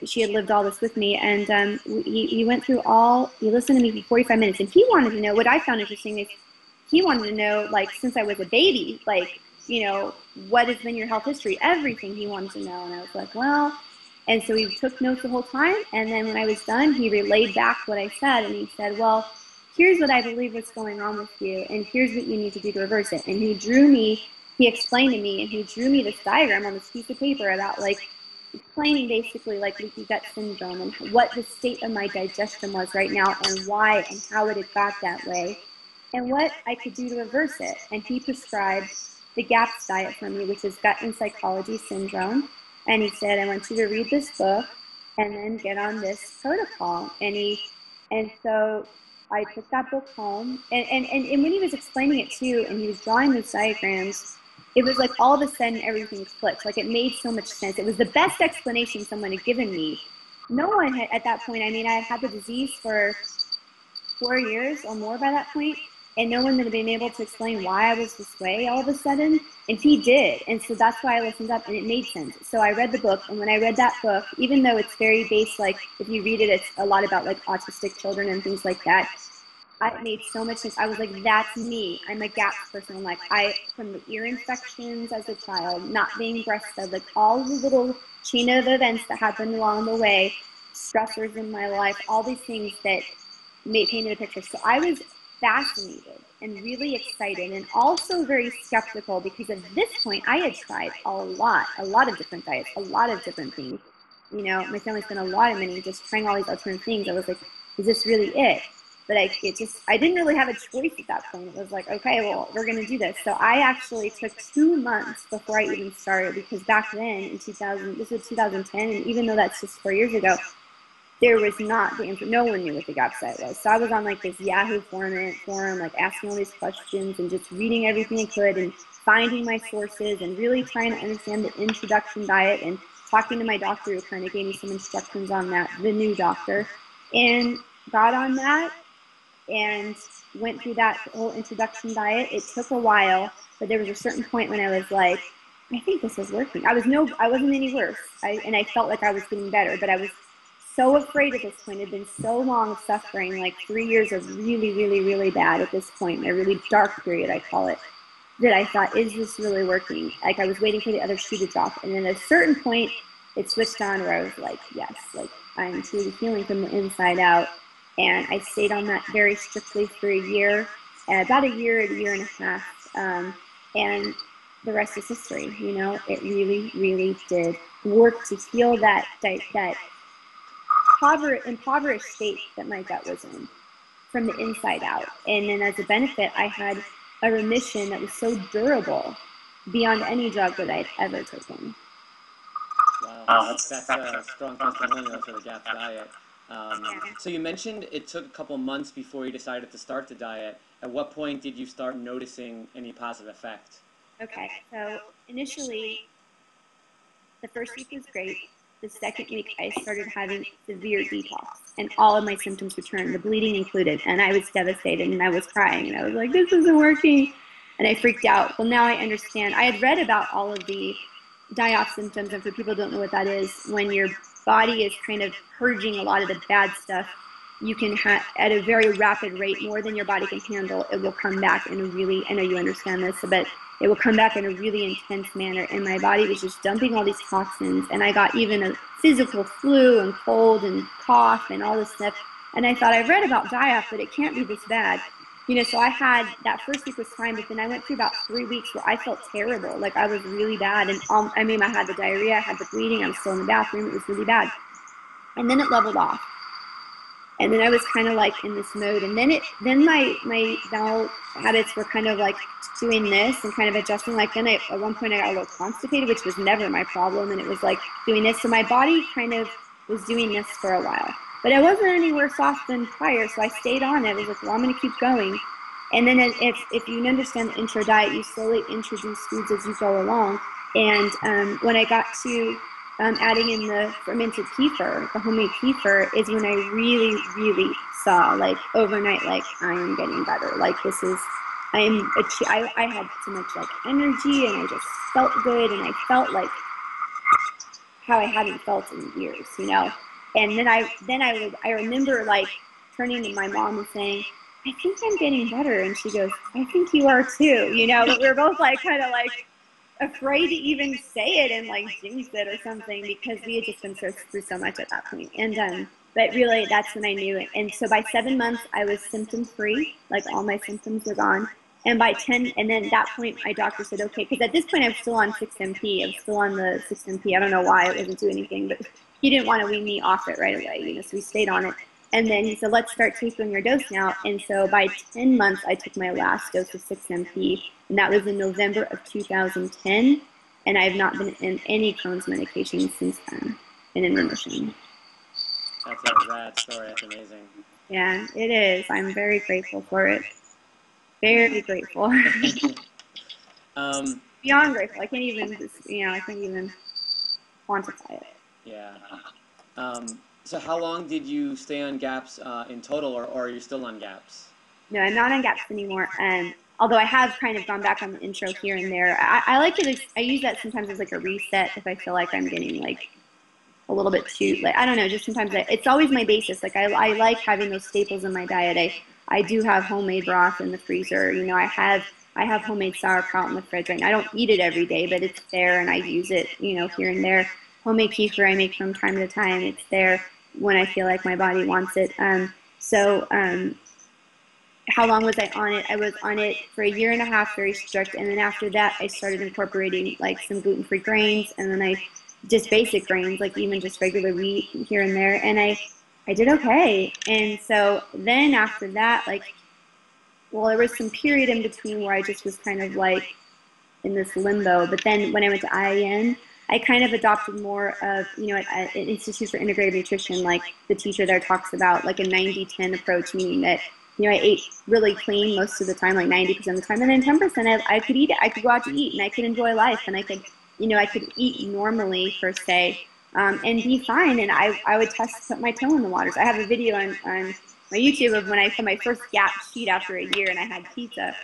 she had lived all this with me, and he went through he listened to me for 45 minutes, and he wanted to know, what I found interesting is, he wanted to know, like, since I was a baby, like, you know, what has been your health history? Everything he wanted to know. And I was like, well, and so he took notes the whole time. And then when I was done, he relayed back what I said. And he said, well, here's what I believe is going on with you. And here's what you need to do to reverse it. And he explained to me, and he drew me this diagram on this piece of paper about, like, explaining basically, like, leaky gut syndrome and what the state of my digestion was right now and why and how it had got that way, and what I could do to reverse it. And he prescribed the GAPS diet for me, which is Gut and Psychology Syndrome. And he said, I want you to read this book and then get on this protocol. And so I took that book home. And when he was explaining it too, and he was drawing those diagrams, it was like all of a sudden everything clicked. Like, it made so much sense. It was the best explanation someone had given me. No one had, at that point, I mean, I had had the disease for 4 years or more by that point. And no one had been able to explain why I was this way all of a sudden. And he did. And so that's why I listened up, and it made sense. So I read the book. And when I read that book, even though it's very based, like, if you read it, it's a lot about, like, autistic children and things like that. It made so much sense. I was like, that's me. I'm a GAPS person. Like, from the ear infections as a child, not being breastfed, like, all the little chain of events that happened along the way, stressors in my life, all these things that painted a picture. So I was fascinated and really excited, and also very skeptical, because at this point I had tried a lot of different diets, a lot of different things. You know, my family spent a lot of money just trying all these alternative things. I was like, is this really it? but I didn't really have a choice at that point. It was like, okay, well, we're going to do this. So I actually took 2 months before I even started, because back then in 2000, this was 2010, and even though that's just 4 years ago, there was not no one knew what the GAP site was. So I was on like this Yahoo forum, like asking all these questions and just reading everything I could and finding my sources and really trying to understand the introduction diet and talking to my doctor, who kind of gave me some instructions on that, the new doctor, and got on that and went through that whole introduction diet. It took a while, but there was a certain point when I was like, I think this is working. I wasn't any worse. And I felt like I was getting better, but I was so afraid at this point. It had been so long of suffering, like 3 years of really, really, really bad at this point, a really dark period, I call it, that I thought, is this really working? Like, I was waiting for the other shoe to drop. And then at a certain point, it switched on where I was like, yes, like I'm truly healing from the inside out. And I stayed on that very strictly for a year, about a year and a half. And the rest is history. You know, it really, really did work to heal that impoverished state that my gut was in from the inside out. And then as a benefit, I had a remission that was so durable beyond any drug that I'd ever taken. Wow, that's a strong testimonial for the GAP diet. So you mentioned it took a couple months before you decided to start the diet. At what point did you start noticing any positive effect? Okay, so initially, the first week was great. The second week, I started having severe detox, and all of my symptoms returned, the bleeding included, and I was devastated, and I was crying, and I was like, this isn't working, and I freaked out. Well, now I understand. I had read about all of the die-off symptoms, and for people who don't know what that is, when your body is kind of purging a lot of the bad stuff, you can have, at a very rapid rate, more than your body can handle, it will come back in a really, I know you understand this, but it will come back in a really intense manner, and my body was just dumping all these toxins, and I got even a physical flu and cold and cough and all this stuff, and I thought, I've read about die-off, but it can't be this bad. You know, so I had, that first week was fine, but then I went through about 3 weeks where I felt terrible, like I was really bad, and I mean, I had the diarrhea, I had the bleeding, I was still in the bathroom, it was really bad, and then it leveled off. And then I was kind of like in this mode, and then my bowel habits were kind of like doing this and kind of adjusting. Like then at one point I got a little constipated, which was never my problem, and it was like doing this. So my body kind of was doing this for a while, but I wasn't any worse off than prior. So I stayed on it. I was like, well, I'm going to keep going. And then if you understand the intro diet, you slowly introduce foods as you go along. And when I got to adding in the fermented kefir, the homemade kefir, is when I really, really saw, like, overnight, like, I am getting better. Like, this is, I had so much, like, energy, and I just felt good, and I felt like how I hadn't felt in years, you know? And then I remember, like, turning to my mom and saying, I think I'm getting better. And she goes, I think you are too, you know? But we were both, like, kind of, like, afraid to even say it and like jinx it or something, because we had just been through so much at that point. And but really, that's when I knew it. And so by 7 months, I was symptom free, like all my symptoms were gone. And by 10, and then at that point, my doctor said, okay, because at this point I was still on 6-MP. I was still on the 6-MP. I don't know why, it wasn't doing anything, but he didn't want to wean me off it right away, you know, so we stayed on it. And then he said, let's start tapering your dose now. And so by 10 months, I took my last dose of 6-MP, and that was in November of 2010. And I have not been in any Crohn's medication since then, and in remission. That's a rad story. That's amazing. Yeah, it is. I'm very grateful for it. Very grateful. Beyond grateful. I can't even, I can't even quantify it. Yeah. So how long did you stay on GAPS in total, or are you still on GAPS? No, I'm not on GAPS anymore. Although I have kind of gone back on the intro here and there. I like it. I use that sometimes as like a reset if I feel like I'm getting like a little bit too, like, I don't know, just sometimes it's always my basis. Like I like having those staples in my diet. I do have homemade broth in the freezer. You know, I have homemade sauerkraut in the fridge right now. I don't eat it every day, but it's there and I use it, you know, here and there. Homemade kefir I make from time to time. It's there when I feel like my body wants it. How long was I on it? I was on it for 1.5 years, very strict, and then after that, I started incorporating like some gluten-free grains, and then just basic grains, like even just regular wheat here and there. And I did okay. And so then after that, like, well, there was some period in between where I just was kind of like in this limbo. But then when I went to IIN, I kind of adopted more of, at Institute for Integrative Nutrition, like the teacher there talks about like a 90-10 approach, meaning that, I ate really clean most of the time, like 90% of the time. And then 10%, I could eat it. I could go out to eat and I could enjoy life and I could, I could eat normally per se, and be fine. And I would put my toe in the waters. I have a video on my YouTube of when I put my first gap sheet after a year and I had pizza.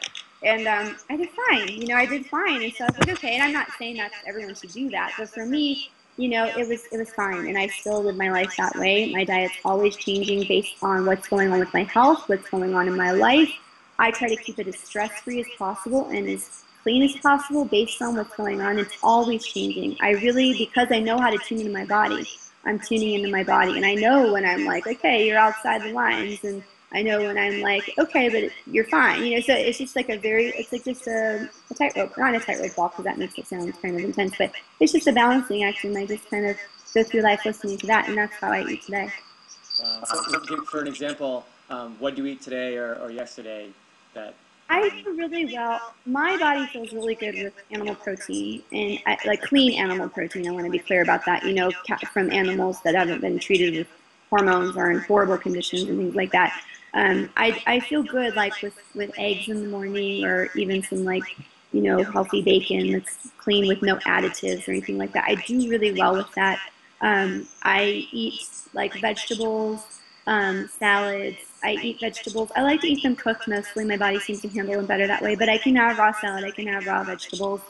And I did fine, I did fine. And so I was like, okay, and I'm not saying that everyone should do that, but for me, it was fine. And I still live my life that way. My diet's always changing based on what's going on with my health, what's going on in my life. I try to keep it as stress-free as possible and as clean as possible based on what's going on. It's always changing. I really, because I know how to tune into my body, I'm tuning into my body. And I know when I'm like, okay, you're outside the lines, and I know when I'm like, okay, but you're fine, so it's just like it's like just a tightrope, not a tightrope walk, because that makes it sound kind of intense, but it's just a balancing act, and I just kind of go through life listening to that, and that's how I eat today. Wow. So for an example, what do you eat today or yesterday that... I do really well. My body feels really good with animal protein, and like clean animal protein. I want to be clear about that, from animals that haven't been treated with hormones or in horrible conditions and things like that. I feel good like with eggs in the morning, or even some like, healthy bacon that's clean with no additives or anything like that. I do really well with that. I eat like vegetables, salads. I eat vegetables. I like to eat them cooked mostly. My body seems to handle them better that way, but I can have raw salad. I can have raw vegetables.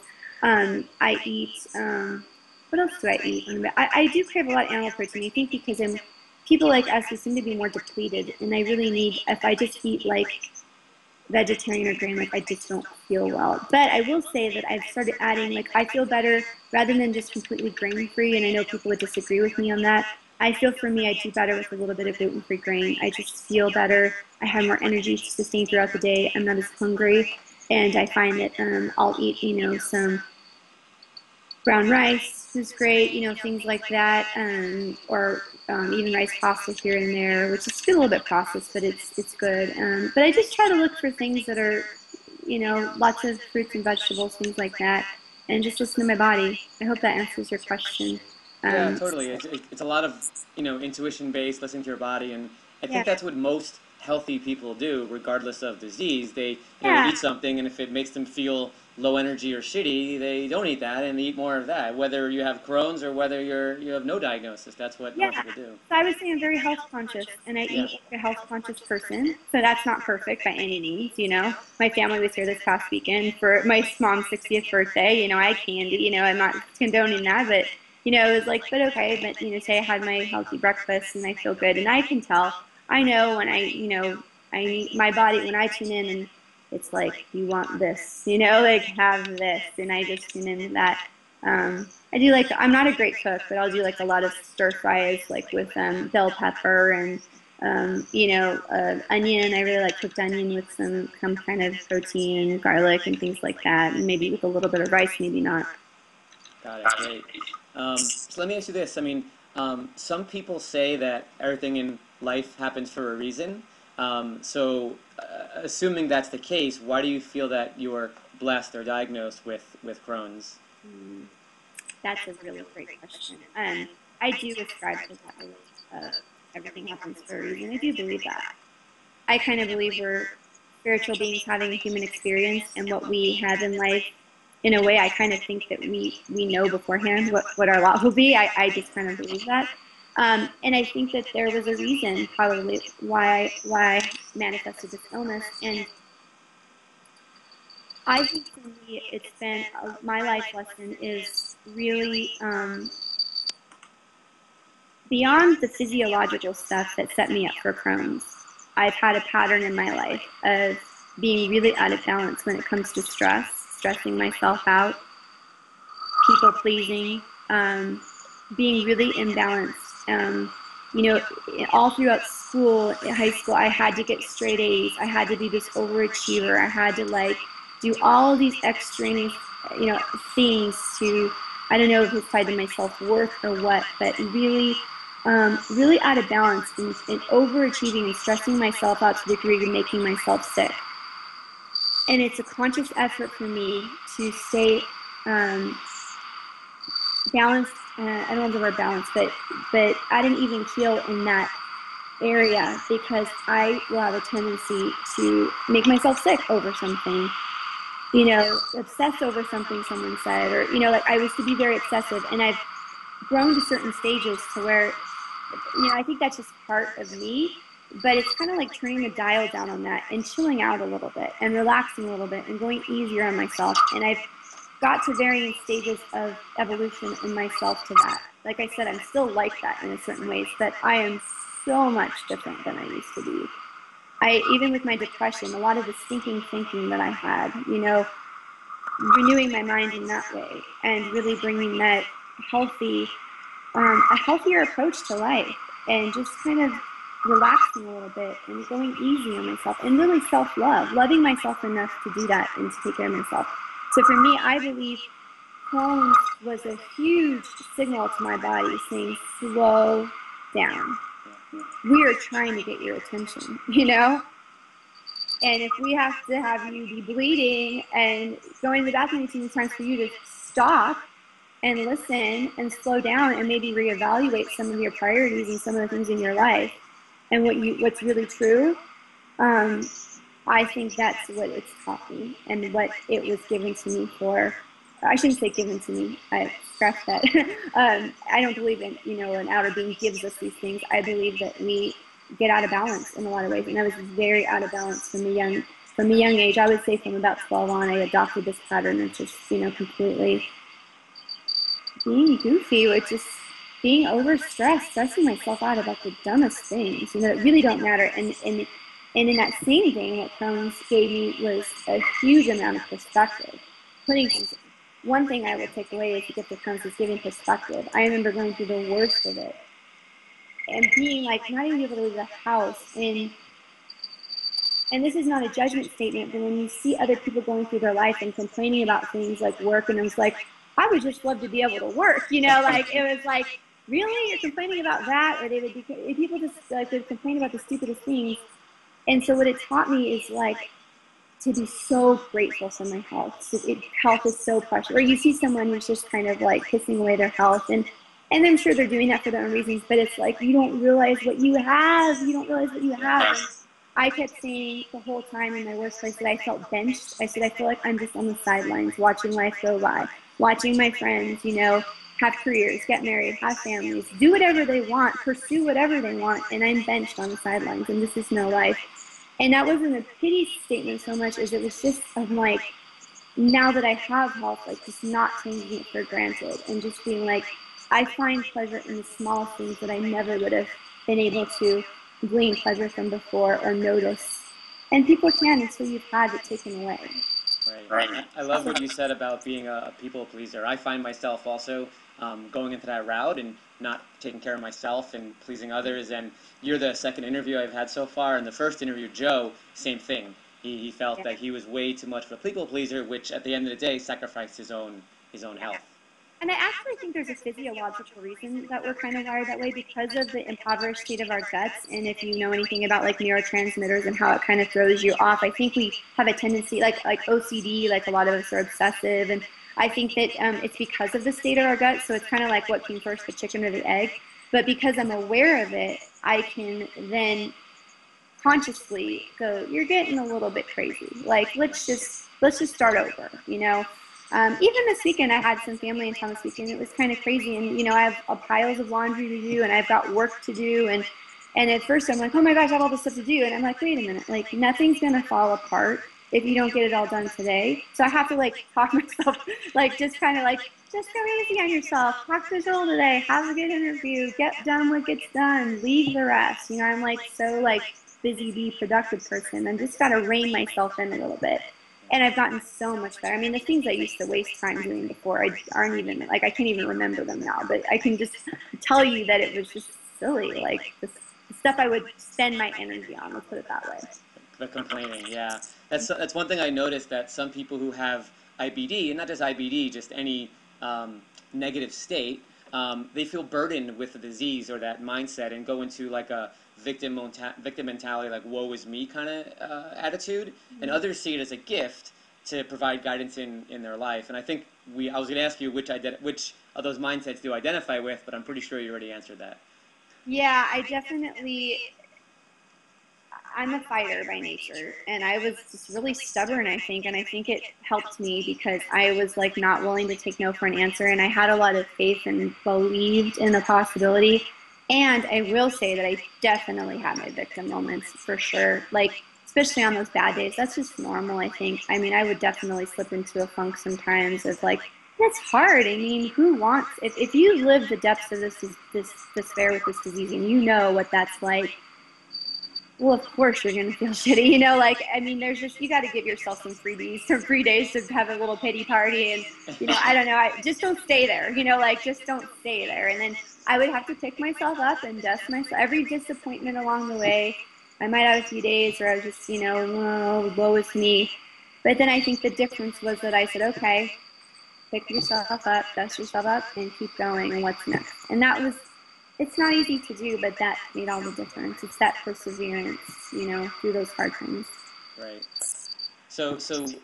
I eat, what else do I eat? I do crave a lot of animal protein, I think, because people like us who seem to be more depleted, and I really need, if I just eat like vegetarian or grain, like I just don't feel well. But I will say that I've started adding, like I feel better rather than just completely grain-free, and I know people would disagree with me on that. I feel for me, I do better with a little bit of gluten-free grain. I just feel better. I have more energy to sustain throughout the day. I'm not as hungry, and I find that I'll eat, some brown rice is great, things like that, or even rice pasta here and there, which is still a little bit processed, but it's good. But I just try to look for things that are, lots of fruits and vegetables, things like that, and just listen to my body. I hope that answers your question. Yeah, totally. It's a lot of, intuition-based, listening to your body, and I think Yeah. that's what most healthy people do, regardless of disease. They Yeah. eat something, and if it makes them feel low energy or shitty, they don't eat that, and they eat more of that. Whether you have Crohn's or whether you have no diagnosis, that's what most people do. So I would say I'm very health conscious, and I eat like a health conscious person. So that's not perfect by any means, My family was here this past weekend for my mom's 60th birthday. I had candy, I'm not condoning that, but it was like, but okay, but say I had my healthy breakfast and I feel good, and I can tell. I know when I need my body, when I tune in, and it's like, you want this, like have this, and I just tune into that. I do like, I'm not a great cook, but I'll do like a lot of stir fries, like with bell pepper and onion. I really like cooked onion with some kind of protein and garlic and things like that, and maybe with a little bit of rice, maybe not. Got it, great. So let me ask you this. I mean, some people say that everything in life happens for a reason. Assuming that's the case, why do you feel that you are blessed or diagnosed with Crohn's? That's a really great question. I do ascribe to that belief. Everything happens for a reason. I do believe that. I kind of believe we're spiritual beings having a human experience, and what we have in life, in a way, I kind of think that we know beforehand what our lot will be. I just kind of believe that. And I think that there was a reason probably why I manifested this illness. And I think for me, it's been, my life lesson is really beyond the physiological stuff that set me up for Crohn's. I've had a pattern in my life of being really out of balance when it comes to stressing myself out, people pleasing, being really imbalanced. All throughout school, high school, I had to get straight A's. I had to be this overachiever. I had to do all these extraneous, things to, I don't know if it's tied to my self-worth or what, but really really out of balance and overachieving and stressing myself out to the degree of making myself sick. And it's a conscious effort for me to stay balanced. I don't know the word balance, but at an even keel in that area, because I will have a tendency to make myself sick over something, you know, obsess over something someone said, or, you know, like I was to be very obsessive, and I've grown to certain stages to where, you know, I think that's just part of me, but it's kind of like turning the dial down on that and chilling out a little bit and relaxing a little bit and going easier on myself. And I've got to varying stages of evolution in myself to that. Like I said, I'm still like that in certain ways, but I am so much different than I used to be. Even with my depression, a lot of the stinking thinking that I had, you know, renewing my mind in that way and really bringing that healthy, a healthier approach to life, and just kind of relaxing a little bit and going easy on myself, and really self-love, loving myself enough to do that and to take care of myself. So for me, I believe Crohn's was a huge signal to my body saying, slow down. We are trying to get your attention, you know? And if we have to have you be bleeding and going to the bathroom too many times for you to stop and listen and slow down and maybe reevaluate some of your priorities and some of the things in your life and what's really true, I think that's what it's taught me and what it was given to me for. I shouldn't say given to me. I scratch that. I don't believe in, you know, an outer being gives us these things. I believe that we get out of balance in a lot of ways, and I was very out of balance from a young age. I would say from about 12 on, I adopted this pattern of just, you know, completely being goofy, with just being overstressed, stressing myself out about the dumbest things, you know, that really don't matter. And in that same vein, what Crohn's gave me was a huge amount of perspective. One thing I will take away is to get the Crohn's is giving perspective. I remember going through the worst of it and being like not even able to leave the house. And this is not a judgment statement, but when you see other people going through their life and complaining about things like work, and I was like, I would just love to be able to work, you know, like it was like, really, you're complaining about that? Or people just like would complain about the stupidest things. And so what it taught me is like to be so grateful for my health. So health is so precious. Or you see someone who's just kind of like pissing away their health, and I'm sure they're doing that for their own reasons, but it's like you don't realize what you have. You don't realize what you have. And I kept saying the whole time in my worst place that I felt benched. I said, I feel like I'm just on the sidelines watching life go by, watching my friends, you know, have careers, get married, have families, do whatever they want, pursue whatever they want, and I'm benched on the sidelines, and this is no life. And that wasn't a pity statement so much as it was just of like, now that I have health, like just not taking it for granted and just being like, I find pleasure in the smallest things that I never would have been able to glean pleasure from before or notice. And people can until you've had it taken away. Right. I love what you said about being a people pleaser. I find myself also going into that route and not taking care of myself and pleasing others. And you're the second interview I've had so far. And the first interview, Joe, same thing. He felt that he was way too much of a people pleaser, which at the end of the day sacrificed his own health. And I actually think there's a physiological reason that we're kind of wired that way because of the impoverished state of our guts. And if you know anything about like neurotransmitters and how it kind of throws you off, I think we have a tendency, like OCD, like a lot of us are obsessive. And I think that it's because of the state of our guts. So it's kind of like what came first, the chicken or the egg. But because I'm aware of it, I can then consciously go, you're getting a little bit crazy. Like, let's just start over, you know? Even this weekend, I had some family in town this weekend. It was kind of crazy. And, you know, I have piles of laundry to do and I've got work to do. And at first I'm like, oh my gosh, I have all this stuff to do. And I'm like, wait a minute, like nothing's going to fall apart if you don't get it all done today. So I have to like talk myself, like just kind of like, just go easy on yourself. Talk to Joel today. Have a good interview. Get done what gets done. Leave the rest. You know, I'm like so like busy, be productive person. I'm just got to rein myself in a little bit. And I've gotten so much better. I mean, the things I used to waste time doing before aren't even, like, I can't even remember them now. But I can just tell you that it was just silly, like, the stuff I would spend my energy on, let's put it that way. The complaining, yeah. That's one thing I noticed, that some people who have IBD, and not just IBD, just any negative state, they feel burdened with the disease or that mindset and go into like a victim mentality, like woe is me kind of attitude, and others see it as a gift to provide guidance in their life. And I think I was going to ask you which of those mindsets do you identify with, but I'm pretty sure you already answered that. Yeah, I'm a fighter by nature, and I was just really stubborn, I think, and I think it helped me because I was like not willing to take no for an answer, and I had a lot of faith and believed in the possibility. And I will say that I definitely had my victim moments for sure, like especially on those bad days. That's just normal, I think. I mean, I would definitely slip into a funk sometimes of like, that's hard. I mean, who wants if you live the depths of this despair with this disease and you know what that's like, well, of course you're going to feel shitty, you know, like, I mean, you got to give yourself some freebies, some free days to have a little pity party. And, you know, I don't know, I just don't stay there, you know, like, just don't stay there. And then I would have to pick myself up and dust myself. Every disappointment along the way, I might have a few days where I was just, you know, oh, woe is me. But then I think the difference was that I said, okay, pick yourself up, dust yourself up, and keep going, and what's next? And it's not easy to do, but that made all the difference. It's that perseverance, you know, through those hard times. Right. So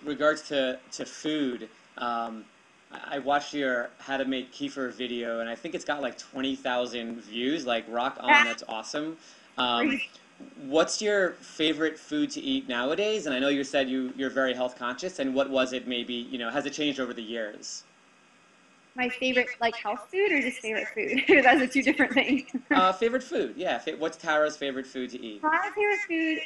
regards to food, I watched your how to make kefir video, and I think it's got like 20,000 views. Like, rock on, that's awesome. What's your favorite food to eat nowadays? And I know you said you're very health conscious, and what was it maybe, you know, has it changed over the years? My favorite, like, health food or just favorite food? Those are two different things. Favorite food, yeah. What's Tara's favorite food to eat? My favorite food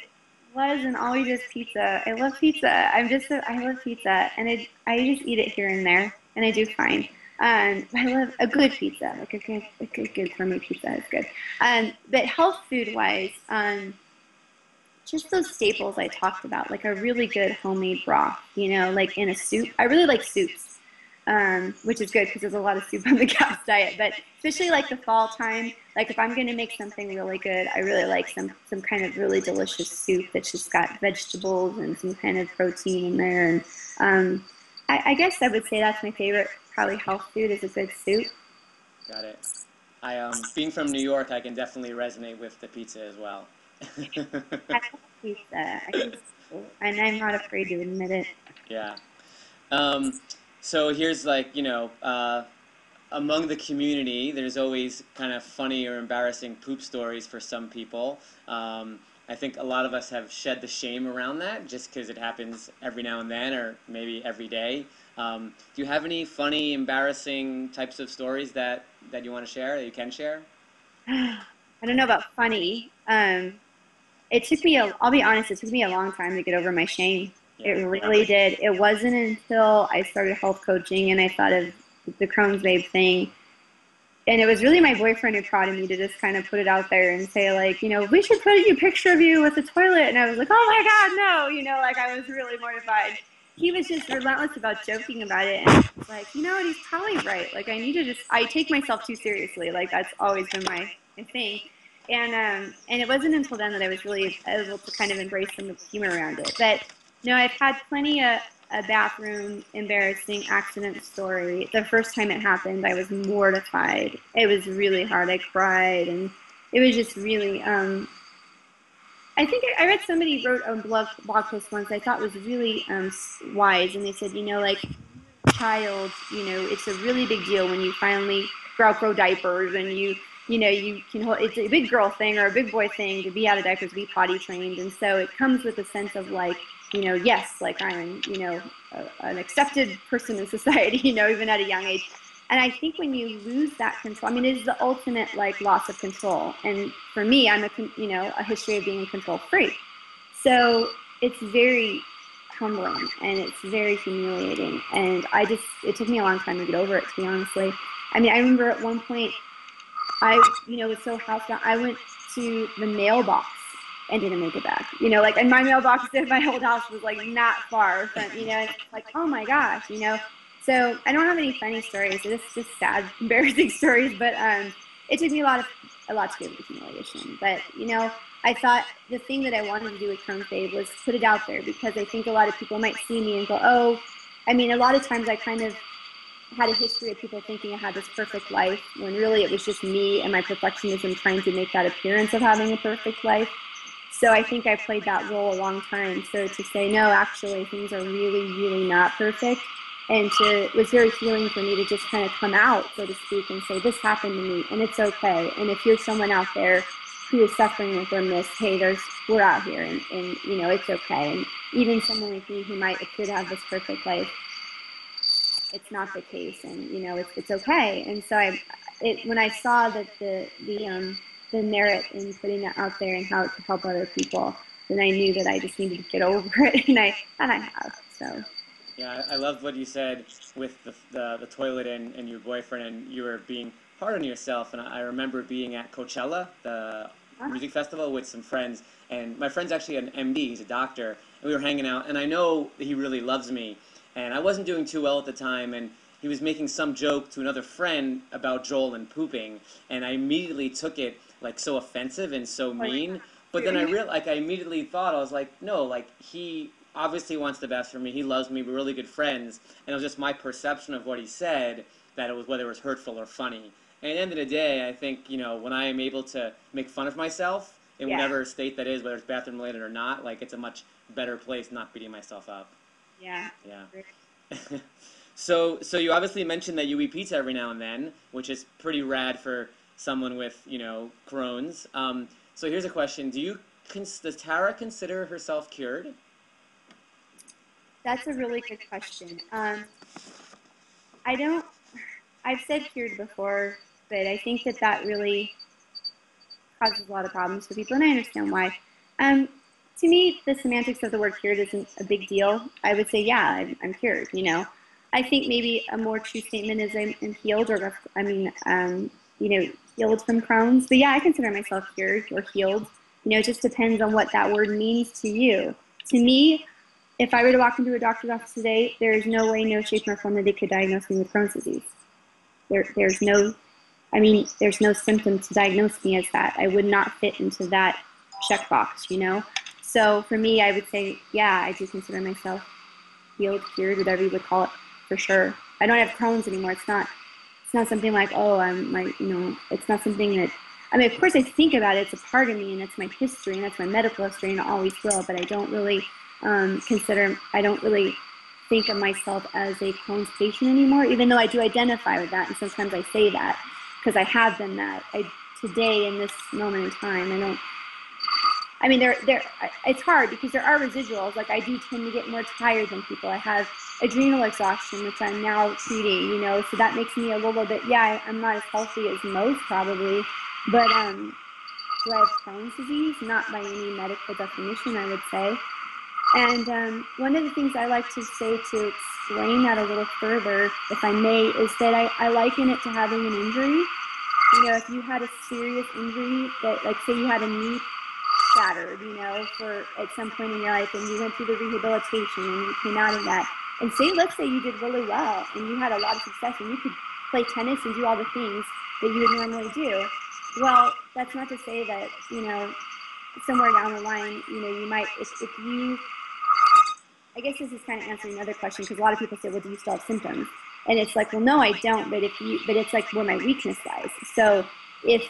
was and always is pizza. I love pizza. I love pizza, and I just eat it here and there, and I do fine. I love a good pizza, like a good gourmet pizza is good. But health food wise, just those staples I talked about, like a really good homemade broth, you know, like in a soup. I really like soups, which is good because there's a lot of soup on the cow's diet. But especially like the fall time, like if I'm going to make something really good, I really like some kind of really delicious soup that's just got vegetables and some kind of protein in there. And I guess I would say that's my favorite, probably health food is a good soup. Got it. Being from New York, I can definitely resonate with the pizza as well. I love pizza, and I'm not afraid to admit it. Yeah. So here's like, you know, among the community, there's always kind of funny or embarrassing poop stories for some people. I think a lot of us have shed the shame around that just because it happens every now and then or maybe every day. Do you have any funny, embarrassing types of stories that you want to share, that you can share? I don't know about funny. It took me, I'll be honest, it took me a long time to get over my shame. Yeah. It really did. It wasn't until I started health coaching and I thought of the Crohn's babe thing. And it was really my boyfriend who prodded me to just kind of put it out there and say, like, you know, we should put a picture of you with the toilet. And I was like, oh my God, no. You know, like I was really mortified. He was just relentless about joking about it. And I was like, you know what, he's probably right. Like, I take myself too seriously. Like, that's always been my thing. And it wasn't until then that I was really able to kind of embrace some of the humor around it. But, no, I've had plenty of a bathroom embarrassing accident story. The first time it happened, I was mortified. It was really hard. I cried, and it was just really, I think I read somebody wrote a blog post once I thought was really wise, and they said, you know, like, child, you know, it's a really big deal when you finally outgrow diapers and you know, you can hold, it's a big girl thing or a big boy thing to be out of diapers, to be potty trained. And so it comes with a sense of like, you know, yes, like I'm, you know, an accepted person in society, you know, even at a young age. And I think when you lose that control, I mean, it is the ultimate like loss of control. And for me, I'm a history of being a control freak. So it's very humbling and it's very humiliating. And it took me a long time to get over it, to be honestly. I mean, I remember at one point, I, you know, was so housebound, I went to the mailbox and didn't make it back. You know, like, and my mailbox in my old house was like not far from, you know, like, oh my gosh, you know. So I don't have any funny stories. It's just sad, embarrassing stories. But it took me a lot to get over the humiliation. But, you know, I thought the thing that I wanted to do with Crohn's Babe was put it out there because I think a lot of people might see me and go, oh, I mean, a lot of times I kind of had a history of people thinking I had this perfect life, when really it was just me and my perfectionism trying to make that appearance of having a perfect life. So I think I played that role a long time. So to say, no, actually, things are really, really not perfect. And it was very healing for me to just kind of come out, so to speak, and say, this happened to me, and it's okay. And if you're someone out there who is suffering from this, hey, we're out here, and you know, it's okay. And even someone like me who might appear to have this perfect life, it's not the case, and you know, it's okay. And so when I saw that the merit in putting that out there and how it could help other people, then I knew that I just needed to get over it, and I have. So. Yeah, I love what you said with the toilet and your boyfriend, and you were being hard on yourself. And I remember being at Coachella, the music festival, with some friends, and my friend's actually an MD, he's a doctor, and we were hanging out, and I know that he really loves me, and I wasn't doing too well at the time, and he was making some joke to another friend about Joel and pooping, and I immediately took it like so offensive and so mean. But then I immediately thought, I was like, no, like he obviously wants the best for me. He loves me. We're really good friends. And it was just my perception of what he said, that it was whether it was hurtful or funny. And at the end of the day, I think, you know, when I am able to make fun of myself in whatever state that is, whether it's bathroom related or not, like it's a much better place not beating myself up. Yeah. Yeah. So you obviously mentioned that you eat pizza every now and then, which is pretty rad for someone with, you know, Crohn's. So here's a question. Does Tara consider herself cured? That's a really good question. I've said cured before, but I think that really causes a lot of problems for people, and I understand why. To me, the semantics of the word cured isn't a big deal. I would say, yeah, I'm cured, you know. I think maybe a more true statement is I'm healed, you know, healed from Crohn's. But yeah, I consider myself cured or healed. You know, it just depends on what that word means to you. To me, if I were to walk into a doctor's office today, there's no way, no shape, nor form that they could diagnose me with Crohn's disease. There's no symptom to diagnose me as that. I would not fit into that checkbox, you know? So for me, I would say, yeah, I do consider myself healed, cured, whatever you would call it, for sure. I don't have Crohn's anymore. It's not something like, oh, it's not something that, I mean, of course I think about it. It's a part of me, and it's my history, and that's my medical history, and it always will, but I don't really I don't really think of myself as a Crohn's patient anymore, even though I do identify with that, and sometimes I say that because I have done that. Today, in this moment in time, it's hard because there are residuals. Like I do tend to get more tired than people. I have adrenal exhaustion, which I'm now treating, you know, so that makes me a little bit, I'm not as healthy as most probably, but do I have Crohn's disease? Not by any medical definition, I would say. And one of the things I like to say to explain that a little further, if I may, is that I liken it to having an injury. You know, if you had a serious injury that, like, say you had a knee shattered, you know, at some point in your life, and you went through the rehabilitation and you came out of that, and let's say you did really well and you had a lot of success and you could play tennis and do all the things that you would normally do. Well, that's not to say that, you know, somewhere down the line, you know, you might, if you, I guess this is kind of answering another question, because a lot of people say, well, do you still have symptoms? And it's like, well, no, I don't, but it's like where my weakness lies. So if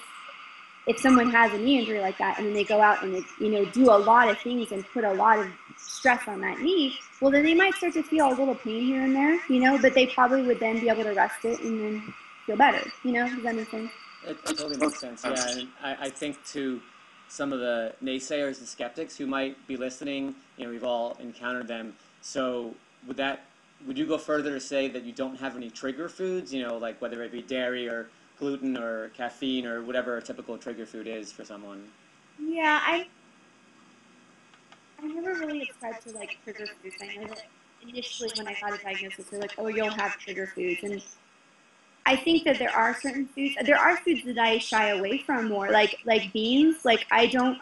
someone has a knee injury like that, and then they go out and they, you know, do a lot of things and put a lot of stress on that knee, well, then they might start to feel a little pain here and there, you know, but they probably would then be able to rest it and then feel better, you know? Does that make sense? It totally makes sense, yeah. And I think to some of the naysayers and skeptics who might be listening, you know, we've all encountered them. So would you go further to say that you don't have any trigger foods, you know, like whether it be dairy or gluten or caffeine or whatever a typical trigger food is for someone? Yeah, I never really subscribed to like trigger foods. I know that initially when I got a diagnosis, they're like, oh, you'll have trigger foods. And I think that there are foods that I shy away from more, like beans. Like I can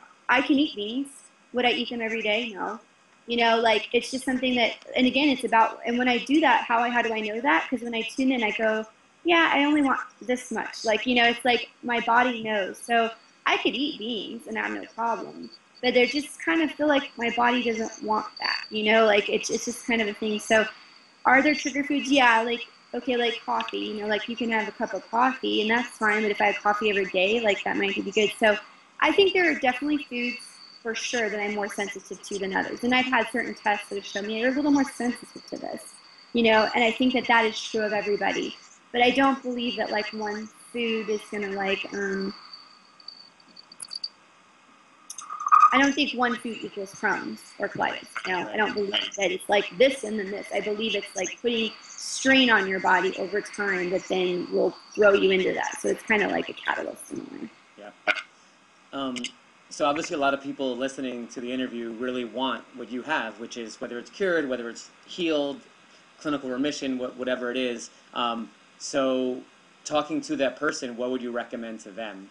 eat beans. Would I eat them every day? No. You know, like it's just something that, and again, it's about, and when I do that, how do I know that? Because when I tune in, I go, yeah, I only want this much. Like, you know, it's like my body knows. So I could eat beans and have no problem. But they just kind of feel like my body doesn't want that, you know, like it's just kind of a thing. So are there trigger foods? Yeah, like okay, like coffee, you know, like you can have a cup of coffee and that's fine, but if I have coffee every day, like that might be good. So I think there are definitely foods for sure that I'm more sensitive to than others. And I've had certain tests that have shown me you're a little more sensitive to this, you know, and I think that that is true of everybody. But I don't believe that like one food is going to like, I don't think one food equals Crohn's or colitis. You know, I don't believe that it's like this and then this. I believe it's like putting strain on your body over time that then will throw you into that. So it's kind of like a catalyst in a way. Yeah. So obviously a lot of people listening to the interview really want what you have, which is whether it's cured, whether it's healed, clinical remission, whatever it is. So talking to that person, what would you recommend to them?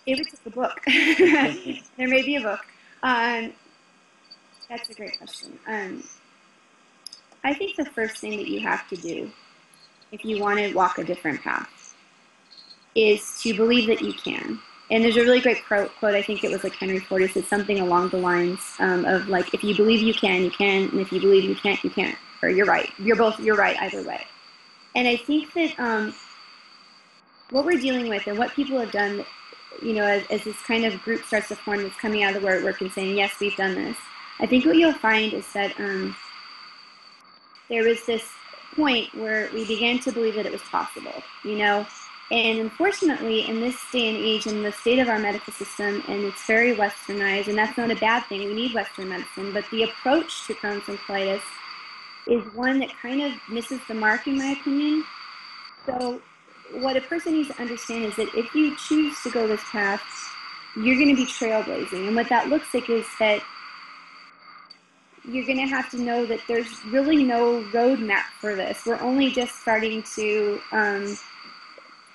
Irritable book. There may be a book. That's a great question. I think the first thing that you have to do if you want to walk a different path is to believe that you can. And there's a really great quote, I think it was like Henry Ford, it said something along the lines of like, if you believe you can, and if you believe you can't, you can't. Or you're right. You're right either way. And I think that what we're dealing with and what people have done, you know, as this kind of group starts to form that's coming out of the work and saying, yes, we've done this. I think what you'll find is that there was this point where we began to believe that it was possible, you know. And unfortunately, in this day and age, in the state of our medical system, and it's very westernized, and that's not a bad thing. We need Western medicine, but the approach to Crohn's and colitis is one that kind of misses the mark, in my opinion. So what a person needs to understand is that if you choose to go this path, you're going to be trailblazing. And what that looks like is that you're going to have to know that there's really no roadmap for this. We're only just starting to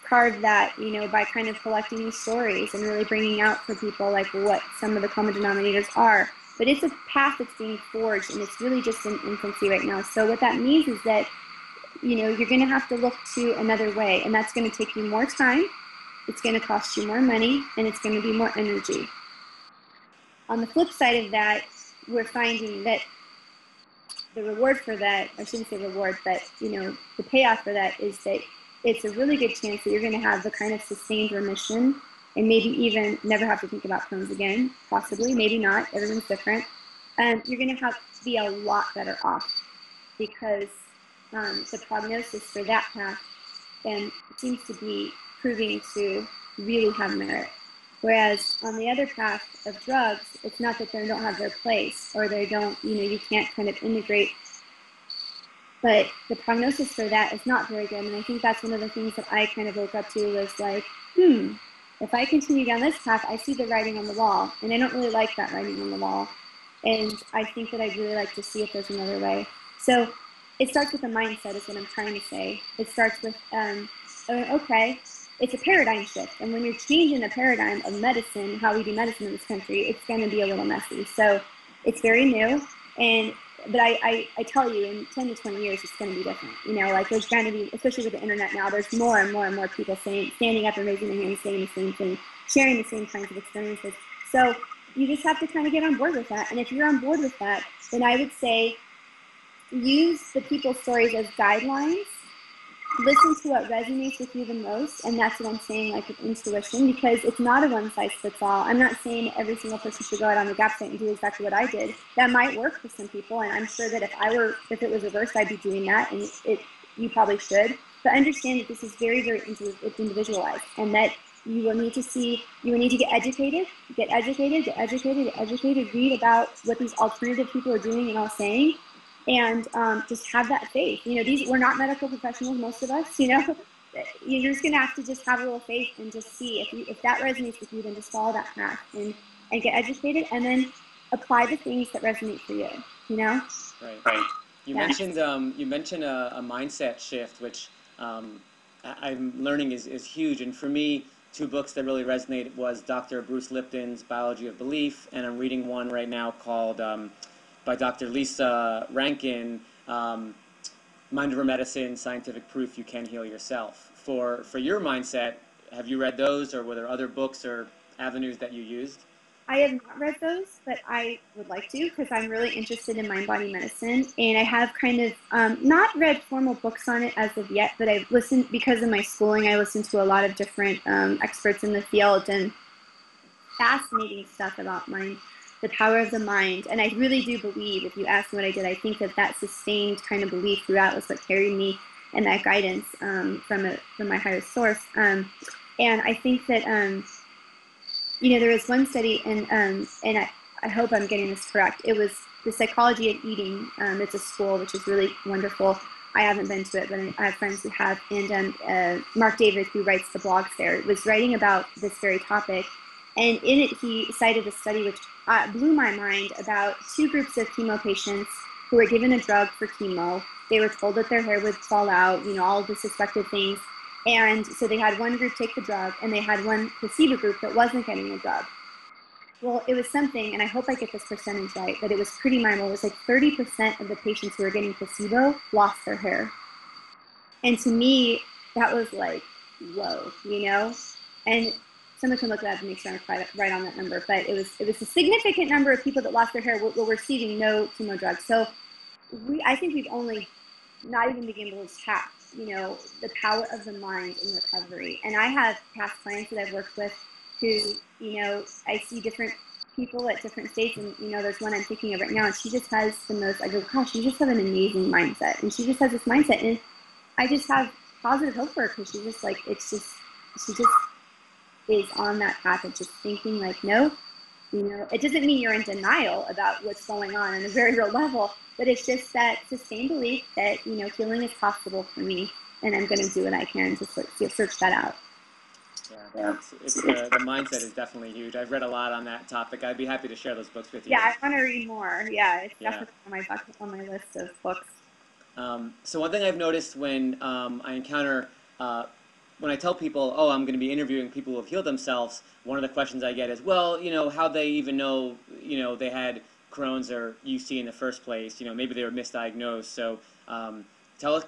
carve that, you know, by kind of collecting these stories and really bringing out for people like what some of the common denominators are. But it's a path that's being forged, and it's really just in infancy right now. So what that means is that, you know, you're going to have to look to another way, and that's going to take you more time, it's going to cost you more money, and it's going to be more energy. On the flip side of that, we're finding that the reward for that, I shouldn't say reward, but, you know, the payoff for that is that it's a really good chance that you're going to have the kind of sustained remission and maybe even never have to think about Crohn's again, possibly, maybe not, everyone's different. And you're going to have to be a lot better off because the prognosis for that path seems to be proving to really have merit. Whereas on the other path of drugs, it's not that they don't have their place or they don't, you know, you can't kind of integrate, but the prognosis for that is not very good. And I think that's one of the things that I kind of woke up to was like, if I continue down this path, I see the writing on the wall, and I don't really like that writing on the wall. And I think that I'd really like to see if there's another way. So it starts with a mindset is what I'm trying to say. It starts with, okay, it's a paradigm shift. And when you're changing the paradigm of medicine, how we do medicine in this country, it's going to be a little messy. So it's very new. But I tell you, in 10 to 20 years, it's going to be different. You know, like there's going to be, especially with the internet now, there's more and more and more people standing up and raising their hands, saying the same thing, sharing the same kinds of experiences. So you just have to kind of get on board with that. And if you're on board with that, then I would say use the people's stories as guidelines. Listen to what resonates with you the most, and that's what I'm saying, like with intuition, because it's not a one-size-fits-all. I'm not saying every single person should go out on the gap site and do exactly what I did. That might work for some people, and I'm sure that if it was reversed, I'd be doing that, and you probably should. But understand that this is very, very individualized, and that you will need to get educated, read about what these alternative people are doing and all saying, and just have that faith. You know, we're not medical professionals, most of us, you know. You're just going to have to just have a little faith and just see if that resonates with you, then just follow that path and get educated, and then apply the things that resonate for you, you know? Right. You mentioned a mindset shift, which I'm learning is huge. And for me, two books that really resonated was Dr. Bruce Lipton's Biology of Belief, and I'm reading one right now called by Dr. Lisa Rankin, Mind Over Medicine, Scientific Proof You Can Heal Yourself. For your mindset, have you read those, or were there other books or avenues that you used? I have not read those, but I would like to because I'm really interested in mind-body medicine, and I have kind of not read formal books on it as of yet, but I've listened because of my schooling. I listened to a lot of different experts in the field and fascinating stuff about mind, the power of the mind. And I really do believe, if you ask me what I did, I think that that sustained kind of belief throughout was what carried me, and that guidance from my higher source. And I think that there was one study, and I hope I'm getting this correct. It was the Psychology of Eating. It's a school which is really wonderful. I haven't been to it, but I have friends who have. And Mark David, who writes the blogs there, was writing about this very topic. And in it, he cited a study which blew my mind about two groups of chemo patients who were given a drug for chemo. They were told that their hair would fall out, all of the suspected things. And so they had one group take the drug, and they had one placebo group that wasn't getting the drug. Well, it was something, and I hope I get this percentage right, but it was pretty minimal. It was like 30% of the patients who were getting placebo lost their hair. And to me, that was like, whoa, And someone can look it up and make sure I'm right on that number. But it was a significant number of people that lost their hair were receiving no chemo drugs. So I think we've only not even begun to tap, the power of the mind in recovery. And I have past clients that I've worked with who, I see different people at different states, and there's one I'm thinking of right now, and she just has the most. I go, gosh, you just have an amazing mindset, and she just has this mindset, and I just have positive hope for her because she's just like, she just is on that path of just thinking like, no, it doesn't mean you're in denial about what's going on a very real level, but it's just that sustained belief that, healing is possible for me, and I'm going to do what I can to search that out. Yeah, the mindset is definitely huge. I've read a lot on that topic. I'd be happy to share those books with you. Yeah, I want to read more. Yeah, it's definitely on my list of books. So one thing I've noticed when I encounter, when I tell people, oh, I'm going to be interviewing people who have healed themselves, one of the questions I get is, well, how'd they even know, they had Crohn's or UC in the first place? Maybe they were misdiagnosed. So can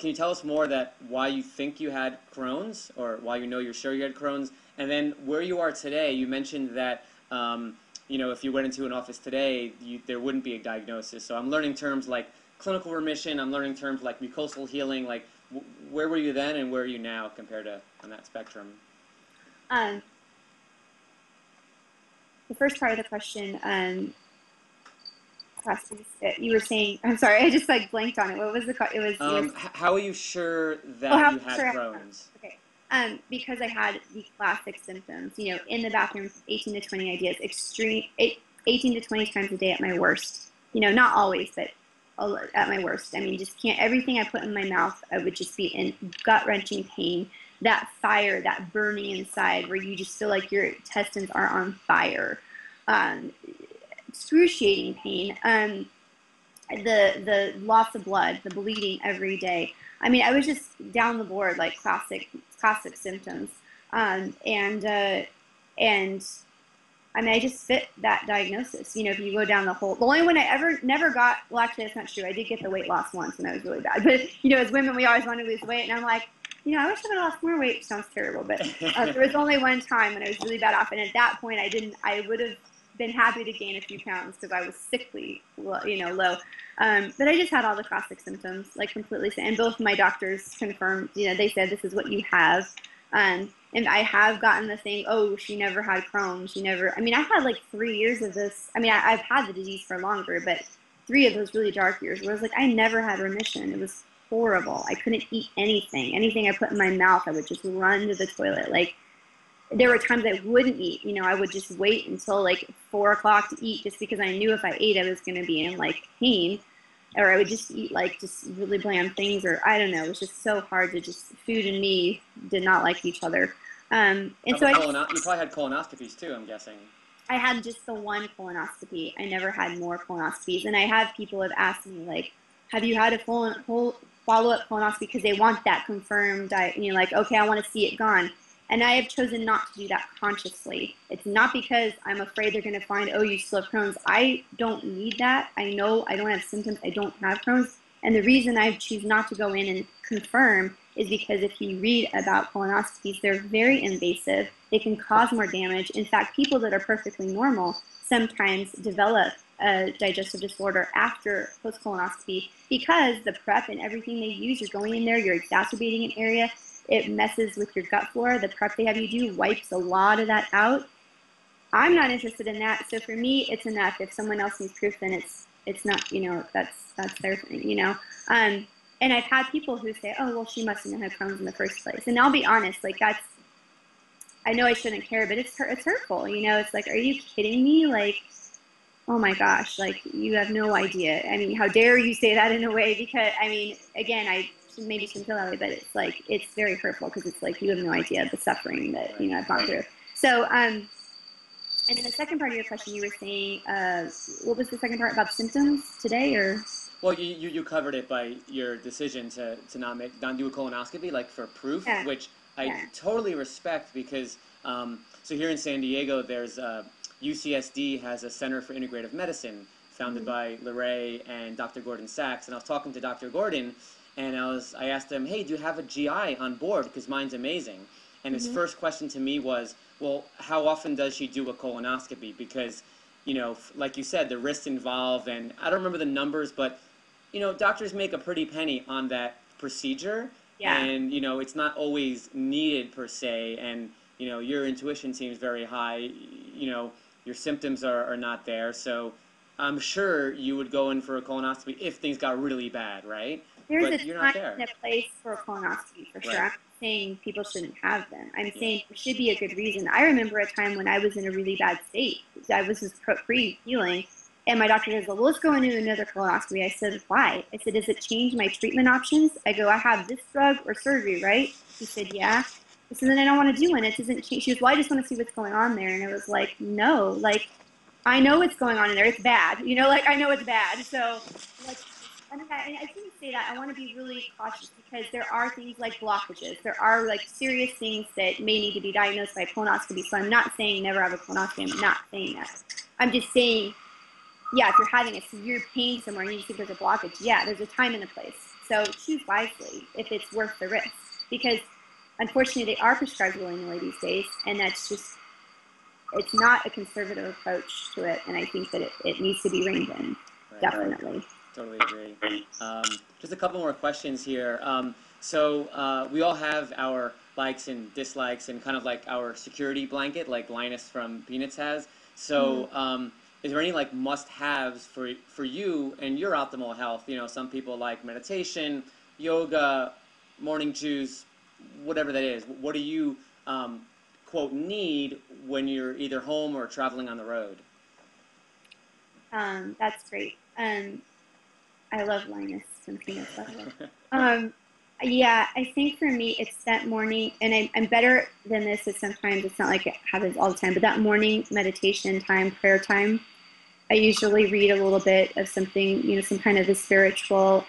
you tell us more why you think you had Crohn's, or why you're sure you had Crohn's, and then where you are today? You mentioned that if you went into an office today, there wouldn't be a diagnosis. So I'm learning terms like clinical remission. I'm learning terms like mucosal healing. Like, where were you then, and where are you now compared to on that spectrum? The first part of the question. You were saying, I'm sorry, I just blanked on it. What was the question? It was how are you sure that you had Crohn's? Okay. Because I had the classic symptoms, in the bathroom, 18 to 20 ideas, 18 to 20 times a day at my worst. Not always, but at my worst. I mean, just can't, everything I put in my mouth, I would just be in gut-wrenching pain. That fire, that burning inside where you just feel like your intestines are on fire. Excruciating pain, the loss of blood, the bleeding every day. I mean, I was just down the board, like classic symptoms, and I mean, I just fit that diagnosis. If you go down the only one I never got, well, actually, that's not true. I did get the weight loss once, and that was really bad. But as women, we always want to lose weight, and I'm like, I wish I would have lost more weight. Sounds terrible, but there was only one time when I was really bad off, and at that point, I would have been happy to gain a few pounds because I was sickly, low. But I just had all the classic symptoms, like completely. And both my doctors confirmed, they said this is what you have. And I have gotten the thing, oh, she never had Crohn. I mean, I've had like 3 years of this. I mean, I've had the disease for longer, but 3 of those really dark years where I was like, I never had remission. It was horrible. I couldn't eat anything. Anything I put in my mouth, I would just run to the toilet. Like, there were times I wouldn't eat. I would just wait until like 4 o'clock to eat just because I knew if I ate, I was going to be in like pain. Or I would just eat like just really bland things, or I don't know. It was just so hard to food and me did not like each other. And so you probably had colonoscopies too, I'm guessing. I had just the one colonoscopy. I never had more colonoscopies. And I have people have asked me, like, have you had a full follow-up colonoscopy? Because they want that confirmed, like, okay, I want to see it gone. And I have chosen not to do that consciously. It's not because I'm afraid they're going to find, oh, you still have Crohn's. I don't need that. I know I don't have symptoms. I don't have Crohn's. And the reason I choose not to go in and confirm is because if you read about colonoscopies, they're very invasive. They can cause more damage. In fact, people that are perfectly normal sometimes develop a digestive disorder after post-colonoscopy because the prep and everything they use, you're going in there, you're exacerbating an area, it messes with your gut flora. The prep they have you do wipes a lot of that out. I'm not interested in that. So for me, it's enough. If someone else needs proof, then it's not, you know, that's their thing, you know. And I've had people who say, oh, well, she mustn't have Crohn's in the first place. And I'll be honest, like I know I shouldn't care, but it's hurtful, you know. It's like, are you kidding me? Like, oh my gosh, like you have no idea. I mean, how dare you say that in a way? Because I mean, again, I maybe shouldn't feel that way, but it's like, it's very hurtful because it's like, you have no idea the suffering that, you know, I've gone through. So, and then the second part of your question, you were saying, what was the second part about symptoms today, or? Well, you covered it by your decision to not do a colonoscopy, like for proof, Yeah. which I totally respect because, so here in San Diego, there's UCSD has a Center for Integrative Medicine founded by Larray and Dr. Gordon Sachs, and I was talking to Dr. Gordon, and I asked him, hey, do you have a GI on board, because mine's amazing, and his first question to me was, well, how often does she do a colonoscopy? Because, you know, like you said, the risks involved, and I don't remember the numbers, but, you know, doctors make a pretty penny on that procedure, and, you know, it's not always needed per se, and, you know, your intuition seems very high, you know, your symptoms are not there, so I'm sure you would go in for a colonoscopy if things got really bad, right? There's but a you're time not there. and a place for a colonoscopy, for sure. Right. I'm not saying people shouldn't have them. I'm saying there should be a good reason. I remember a time when I was in a really bad state. I was just pre-healing, and my doctor goes, well, let's go into another colonoscopy. I said, why? I said, does it change my treatment options? I go, I have this drug or surgery, right? He said, yeah. I said, then I don't want to do one. It doesn't change. She goes, well, I just want to see what's going on there. And I was like, no, like, I know what's going on in there. It's bad. You know, like, I know it's bad. So, like, I shouldn't say that. I want to be really cautious because there are things like blockages. There are, like, serious things that may need to be diagnosed by colonoscopy. So I'm not saying never have a colonoscopy. I'm not saying that. I'm just saying, yeah, if you're having a severe pain somewhere and you think there's a blockage, yeah, there's a time and a place. So choose wisely if it's worth the risk. Because, unfortunately, they are prescribed willy-nilly these days, and that's just, it's not a conservative approach to it, and I think that it needs to be reined in, definitely. Totally agree. Just a couple more questions here. So we all have our likes and dislikes and kind of like our security blanket, like Linus from Peanuts has. So is there any like must-haves for you and your optimal health? You know, some people like meditation, yoga, morning juice, whatever that is. What do you, quote, need when you're either home or traveling on the road? That's great. I love Linus from Peanuts. Yeah, I think for me, it's that morning, and I'm better than this. Sometimes it's not like it happens all the time, but that morning meditation time, prayer time, I usually read a little bit of something, you know, some kind of a spiritual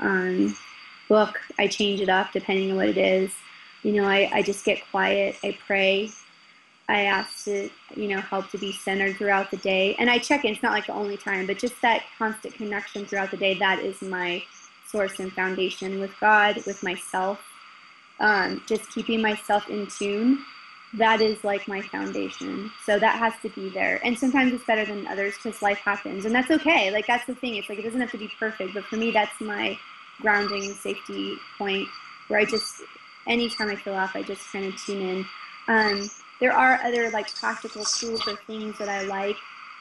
book. I change it up depending on what it is. You know, I just get quiet. I pray. I ask to, you know, help to be centered throughout the day. And I check in. It's not like the only time, but just that constant connection throughout the day, that is my source and foundation with God, with myself. Just keeping myself in tune, that is like my foundation. So that has to be there. And sometimes it's better than others because life happens. And that's okay. Like, that's the thing. It's like, it doesn't have to be perfect. But for me, that's my grounding and safety point where I just, anytime I feel off, I just kind of tune in. There are other like practical tools or things that I like.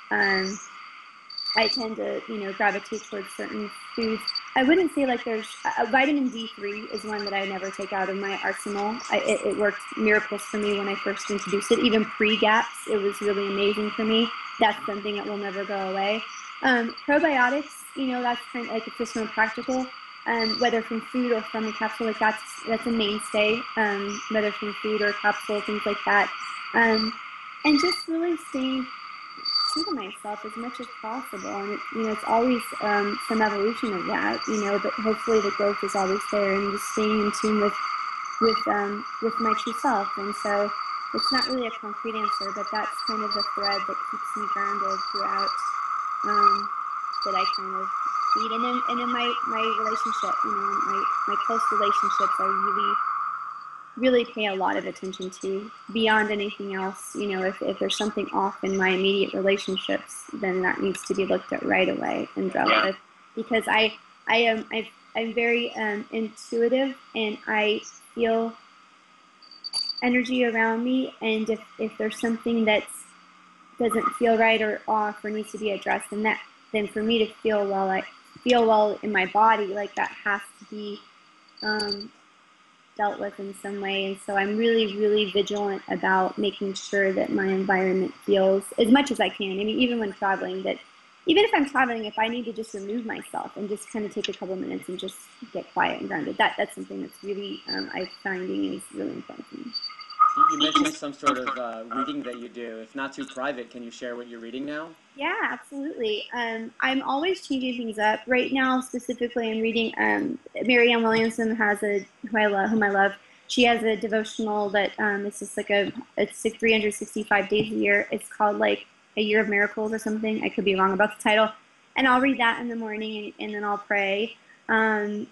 I tend to, you know, gravitate towards certain foods. I wouldn't say like there's vitamin D3 is one that I never take out of my arsenal. It worked miracles for me when I first introduced it. Even pre-gaps, it was really amazing for me. That's something that will never go away. Probiotics, you know, that's kind of like it's just more practical. Whether from food or from a capsule, like that's a mainstay. Whether from food or capsule, things like that. And just really staying true to myself as much as possible. And it, you know, it's always some evolution of that, you know. But hopefully the growth is always there, and just staying in tune with my true self. And so it's not really a concrete answer, but that's kind of the thread that keeps me grounded throughout. That I kind of need, and then my relationship, you know, my close relationships. really pay a lot of attention to beyond anything else. You know, if there's something off in my immediate relationships, then that needs to be looked at right away and dealt with. Because I'm very intuitive, and I feel energy around me, and if there's something that doesn't feel right or off or needs to be addressed, then for me to feel well in my body, like that has to be dealt with in some way. And so I'm really, really vigilant about making sure that my environment feels, as much as I can. I mean, even when traveling, that even if I'm traveling, if I need to just remove myself and just kind of take a couple minutes and just get quiet and grounded, that's something that's really, I'm finding is really important to me. You mentioned some sort of reading that you do. If not too private, can you share what you're reading now? Yeah, absolutely. I'm always changing things up. Right now, specifically, I'm reading. Marianne Williamson has whom I love. She has a devotional that it's just like it's 365 days a year. It's called like A Year of Miracles or something. I could be wrong about the title. And I'll read that in the morning, and then I'll pray, and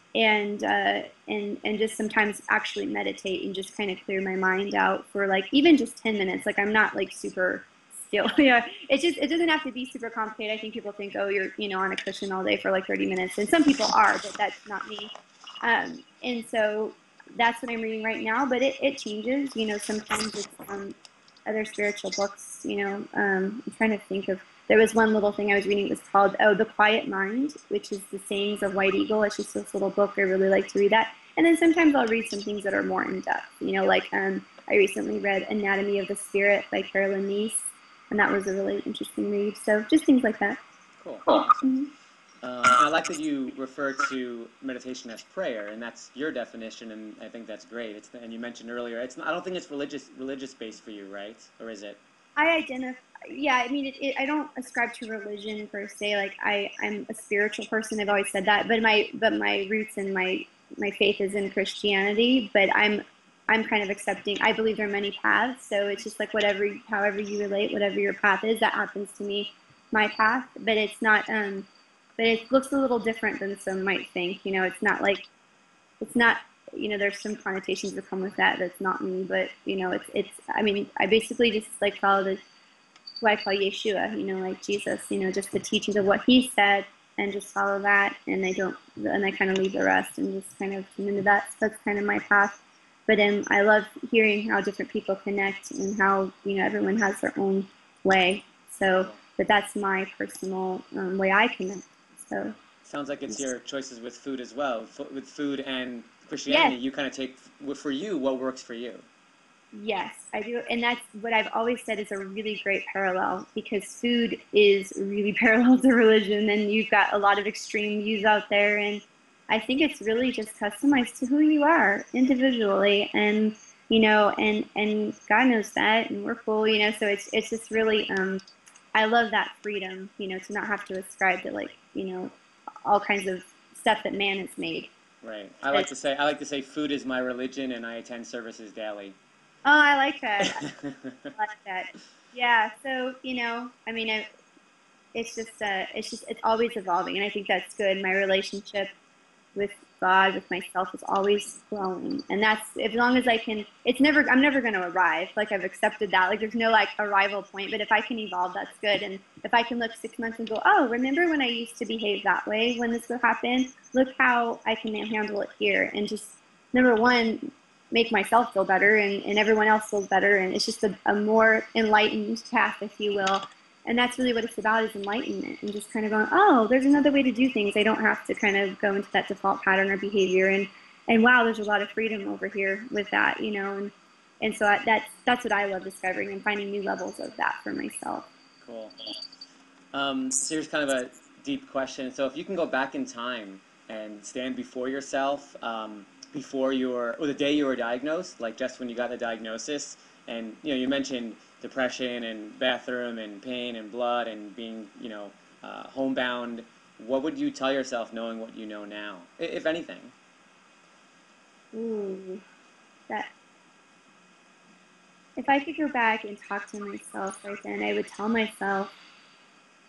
just sometimes actually meditate and just kind of clear my mind out for like even just 10 minutes. Like I'm not like super still. Yeah, it doesn't have to be super complicated. I think people think, oh, you're on a cushion all day for like 30 minutes, and some people are, but that's not me. And so that's what I'm reading right now. But it changes. Sometimes it's other spiritual books. I'm trying to think of. There was one little thing I was reading. It was called The Quiet Mind, which is the sayings of White Eagle. It's just this little book. I really like to read that. And then sometimes I'll read some things that are more in depth. Like I recently read Anatomy of the Spirit by Carolyn Neese. And that was a really interesting read. So just things like that. Cool. Awesome. I like that you refer to meditation as prayer, and that's your definition, and I think that's great. And you mentioned earlier, I don't think it's religious based for you, right? Or is it? Yeah, I mean, I don't ascribe to religion per se. Like I'm a spiritual person. I've always said that. But my roots and my faith is in Christianity. But I'm kind of accepting. I believe there are many paths, so it's just like however you relate, whatever your path is, that happens to me, my path. But it's not. But it looks a little different than some might think. It's not like, it's not. There's some connotations that come with that. That's not me. But it's. I mean, I basically just like follow who I call Yeshua. Like Jesus. Just the teachings of what he said, and just follow that. And I kind of leave the rest and just kind of tune into that. So that's kind of my path. But I love hearing how different people connect and how, everyone has their own way. So, but that's my personal way I connect. So sounds like it's your choices with food as well. With food and Christianity, yes. You kind of take, for you, what works for you. Yes, I do. And that's what I've always said is a really great parallel, because food is really parallel to religion, and you've got a lot of extreme views out there. And I think it's really just customized to who you are individually, and and God knows that, and we're cool, So it's just really, I love that freedom, to not have to ascribe to like, all kinds of stuff that man has made. Right. I like to say, food is my religion, and I attend services daily. Oh, I like that. I like that. Yeah. So I mean, it's always evolving, and I think that's good. My relationship with God, with myself, is always growing, and that's, as long as I can. I'm never going to arrive. Like, I've accepted that. Like, there's no like arrival point. But if I can evolve, that's good. And if I can look 6 months and go, oh, remember when I used to behave that way when this would happen? Look how I can handle it here, and just number one, make myself feel better, and everyone else feels better, and it's just a more enlightened path, if you will. And that's really what it's about, is enlightenment, and just kind of going, oh, there's another way to do things. I don't have to kind of go into that default pattern or behavior, and wow, there's a lot of freedom over here with that, and so that's what I love discovering, and finding new levels of that for myself. Cool. So here's kind of a deep question. So if you can go back in time and stand before yourself, before the day you were diagnosed, like just when you got the diagnosis, and you mentioned depression and bathroom and pain and blood and being homebound, what would you tell yourself knowing what you know now, if anything? Ooh, that if I could go back and talk to myself right then, I would tell myself,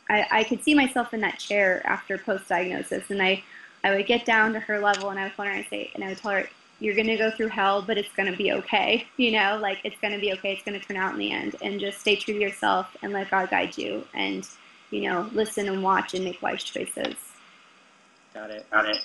I could see myself in that chair after post-diagnosis, and I would get down to her level, and I would phone her and I would tell her, you're going to go through hell, but it's going to be okay. You know, like it's going to be okay. It's going to turn out in the end, and just stay true to yourself and let God guide you, and, you know, listen and watch and make wise choices. Got it. Got it.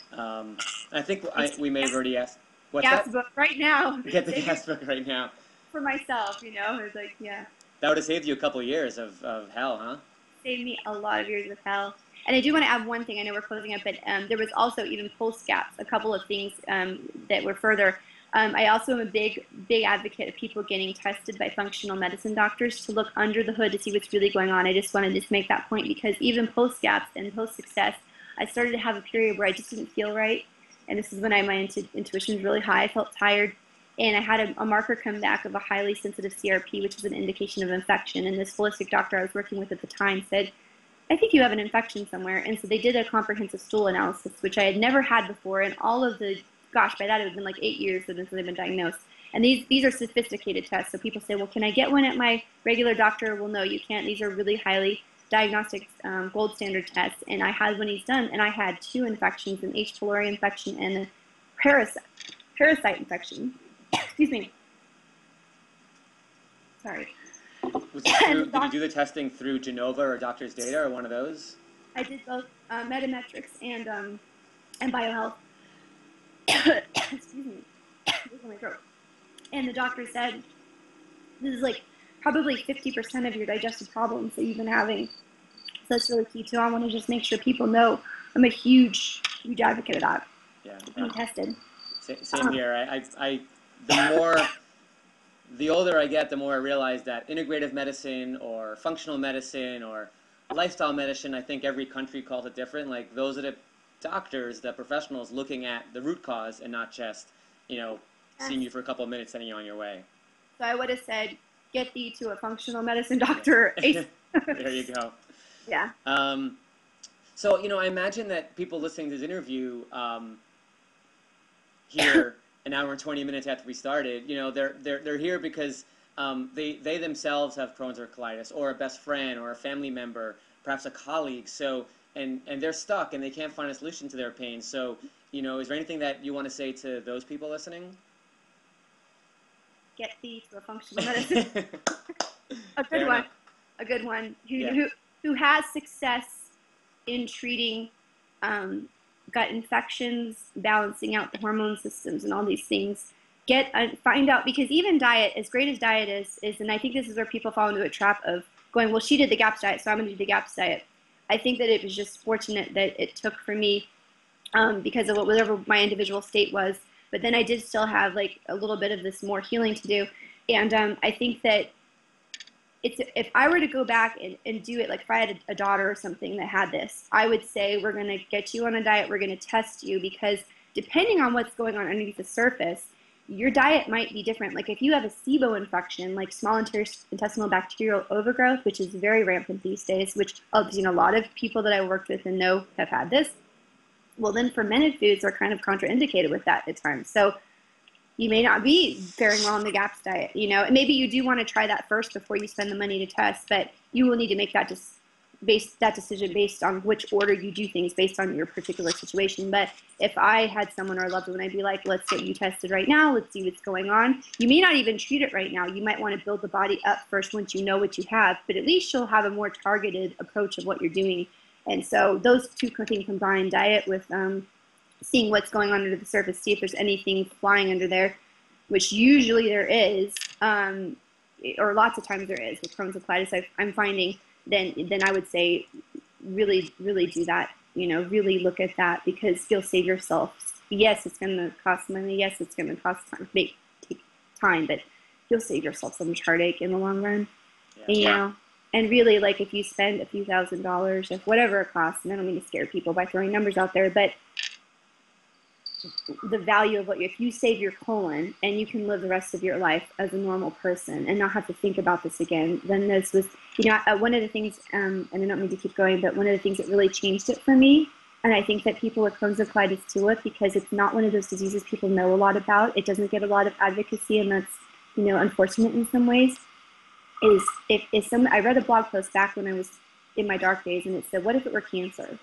I think we may have already asked. What's gas that? book right now. Get the gas book right now. For myself, you know, it's like, yeah. That would have saved you a couple of years of hell, huh? Saved me a lot of years of hell. And I do want to add one thing. I know we're closing up, but there was also even post gaps, a couple of things that were further. I also am a big advocate of people getting tested by functional medicine doctors to look under the hood to see what's really going on. I just wanted to make that point, because even post gaps and post success, I started to have a period where I just didn't feel right. And this is when my intuition was really high. I felt tired. And I had a marker come back of a highly sensitive CRP, which is an indication of infection. And this holistic doctor I was working with at the time said, I think you have an infection somewhere. And so they did a comprehensive stool analysis, which I had never had before. And all of the, gosh, by that it had been like 8 years since they've been diagnosed. And these are sophisticated tests. So people say, well, can I get one at my regular doctor? Well, no, you can't. These are really highly diagnostic gold standard tests. And I had one of these done, and I had 2 infections, an H. pylori infection and a parasite infection. Excuse me. Sorry. Did you do the testing through Genova or Doctor's Data or one of those? I did both Metametrics and BioHealth. Excuse me. My throat. And the doctor said, this is like probably 50% of your digestive problems that you've been having. So that's really key too. I want to just make sure people know I'm a huge advocate of that. Yeah. Being tested. Same here. The older I get, the more I realize that integrative medicine or functional medicine or lifestyle medicine, I think every country calls it different. Like, those are the doctors, the professionals looking at the root cause and not just, you know, seeing you for a couple of minutes, sending you on your way. So I would have said, get thee to a functional medicine doctor. There you go. Yeah. So, you know, I imagine that people listening to this interview here an hour and 20 minutes after we started, you know, they're here because they themselves have Crohn's or colitis, or a best friend or a family member, perhaps a colleague. So, and they're stuck and they can't find a solution to their pain. So, you know, is there anything that you want to say to those people listening? Get thee to a functional medicine. A good one. A good one. Who has success in treating gut infections, balancing out the hormone systems and all these things. Find out, because even diet, as great as diet is, and I think this is where people fall into a trap of going, well, she did the GAPS diet, so I'm going to do the GAPS diet. I think that it was just fortunate that it took for me because of whatever my individual state was. But then I did still have like a little bit of this more healing to do. And I think that if I were to go back and do it, like if I had a daughter or something that had this, I would say, we're going to get you on a diet, we're going to test you, because depending on what's going on underneath the surface, your diet might be different. Like if you have a SIBO infection, like small intestinal bacterial overgrowth, which is very rampant these days, which I've seen a lot of people that I worked with and know have had this, well, then fermented foods are kind of contraindicated with that at times. So you may not be faring well on the GAPS diet, you know, and maybe you do want to try that first before you spend the money to test, but you will need to make that decision based on which order you do things based on your particular situation. But if I had someone or a loved one, I'd be like, let's get you tested right now. Let's see what's going on. You may not even treat it right now. You might want to build the body up first once you know what you have, but at least you'll have a more targeted approach of what you're doing. And so those two things combined, diet with seeing what's going on under the surface, see if there's anything flying under there, which usually there is, or lots of times there is with Crohn's and colitis, I'm finding, then I would say really, really do that, you know, really look at that, because you'll save yourself. Yes, it's going to cost money. Yes, it's going to cost take time, but you'll save yourself so much heartache in the long run. Yeah. And, you know, and really, like, if you spend a few $1,000s, if whatever it costs, and I don't mean to scare people by throwing numbers out there, but the value of if you save your colon and you can live the rest of your life as a normal person and not have to think about this again, then this was, you know, one of the things, and I don't mean to keep going, but one of the things that really changed it for me, and I think that people with Crohn's and colitis do it because it's not one of those diseases people know a lot about. It doesn't get a lot of advocacy, and that's, you know, unfortunate in some ways, is I read a blog post back when I was in my dark days, and it said, what if it were cancer?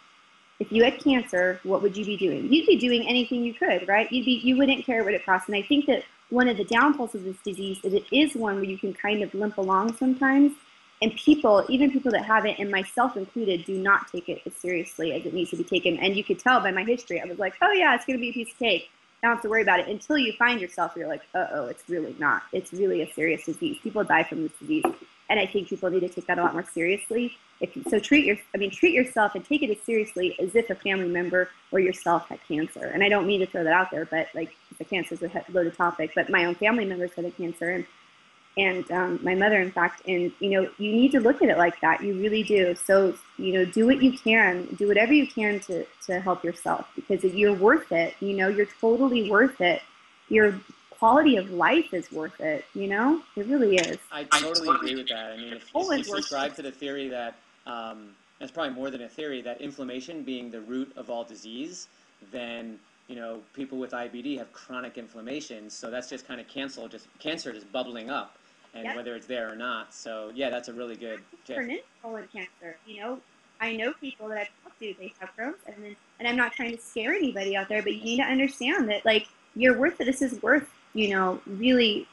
if you had cancer, what would you be doing? You'd be doing anything you could, right? You wouldn't care what it costs. And I think that one of the downfalls of this disease is it is one where you can kind of limp along sometimes. And people, even people that have it, and myself included, do not take it as seriously as it needs to be taken. And you could tell by my history, I was like, oh yeah, it's going to be a piece of cake. I don't have to worry about it until you find yourself. You're like, uh-oh, it's really not. It's really a serious disease. People die from this disease. And I think people need to take that a lot more seriously. Treat yourself and take it as seriously as if a family member or yourself had cancer. And I don't mean to throw that out there, but like the cancer is a loaded topic. But my own family members had a cancer, and my mother, in fact, and you need to look at it like that. You really do. So do what you can, do whatever you can to help yourself, because you're worth it. You're totally worth it. Your quality of life is worth it. It really is. I totally agree with that. I mean, if you subscribe to the theory that it's probably more than a theory, that inflammation being the root of all disease, then people with IBD have chronic inflammation. So that's just kind of cancer just bubbling up. And yep. Whether it's there or not. So yeah, that's a really good tip. For colon cancer, I know people that I've talked to, they have Crohn's, and I'm not trying to scare anybody out there, but you need to understand that like you're worth it. This is worth really,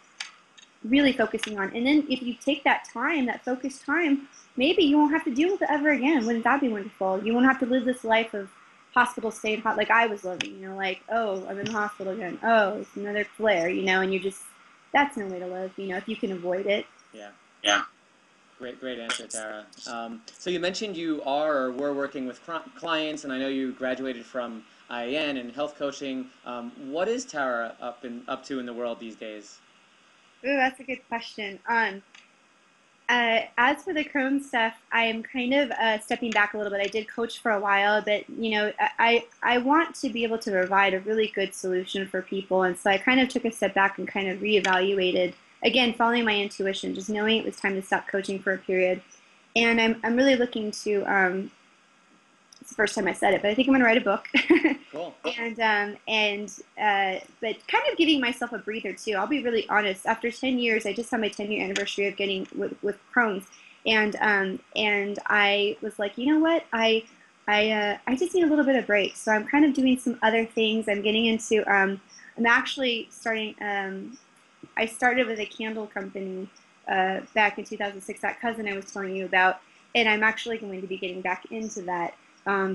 really focusing on. And then if you take that time, that focused time, maybe you won't have to deal with it ever again. Wouldn't that be wonderful? You won't have to live this life of hospital stay like I was living. Like, oh, I'm in the hospital again. Oh, it's another flare. And you're just. That's no way to live, if you can avoid it. Yeah. Great answer, Tara. So you mentioned you were working with clients, and I know you graduated from IAN and health coaching. What is Tara up to in the world these days? Ooh, that's a good question. As for the Crohn stuff, I am kind of stepping back a little bit. I did coach for a while, but I want to be able to provide a really good solution for people, and so I kind of took a step back and kind of reevaluated, again, following my intuition, just knowing it was time to stop coaching for a period. And I'm really looking to it's the first time I said it, but I think I'm going to write a book. Cool. But kind of giving myself a breather too. I'll be really honest. After 10 years, I just had my 10-year anniversary of getting with Crohn's, and I was like, you know what, I just need a little bit of break. So I'm kind of doing some other things. I'm getting into. I'm actually starting. I started with a candle company back in 2006. That cousin I was telling you about, and I'm actually going to be getting back into that.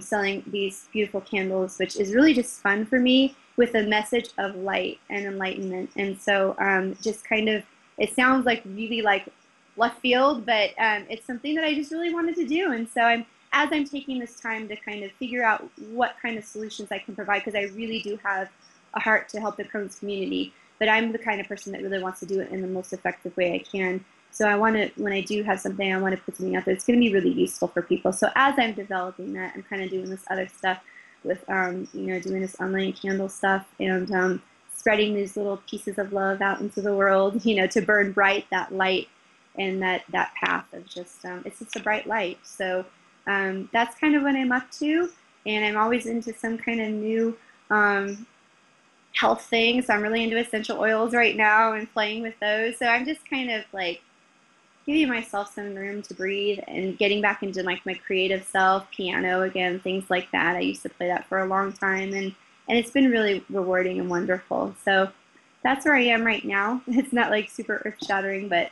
Selling these beautiful candles, which is really just fun for me, with a message of light and enlightenment. And so just kind of, it sounds like really like left field, but it's something that I just really wanted to do. And so as I'm taking this time to kind of figure out what kind of solutions I can provide, because I really do have a heart to help the Crohn's community, but I'm the kind of person that really wants to do it in the most effective way I can. So I want to, when I do have something, I want to put something out there. It's going to be really useful for people. So as I'm developing that, I'm kind of doing this other stuff with, doing this online candle stuff, and spreading these little pieces of love out into the world, to burn bright that light and that path of just, it's just a bright light. So that's kind of what I'm up to. And I'm always into some kind of new health things. So I'm really into essential oils right now and playing with those. So I'm just kind of like, giving myself some room to breathe and getting back into like my creative self, piano again, things like that. I used to play that for a long time, and it's been really rewarding and wonderful. So that's where I am right now. It's not like super earth-shattering, but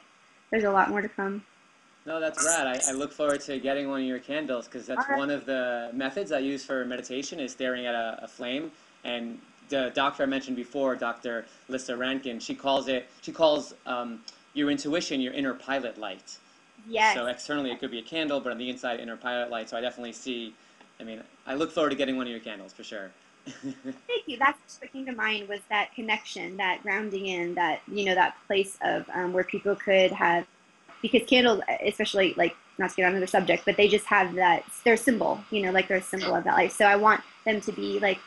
there's a lot more to come. No, that's rad. I look forward to getting one of your candles, because that's one of the methods I use for meditation, is staring at a flame. And the doctor I mentioned before, Dr. Lissa Rankin, she calls your intuition, your inner pilot light. Yes. So externally it could be a candle, but on the inside, inner pilot light. So I definitely see, I look forward to getting one of your candles for sure. Thank you. That's what came to mind, was that connection, that grounding in, that, that place of where people could have, because candles, especially, like, not to get on another subject, but they just have their symbol, like they're a symbol of that life. So I want them to be like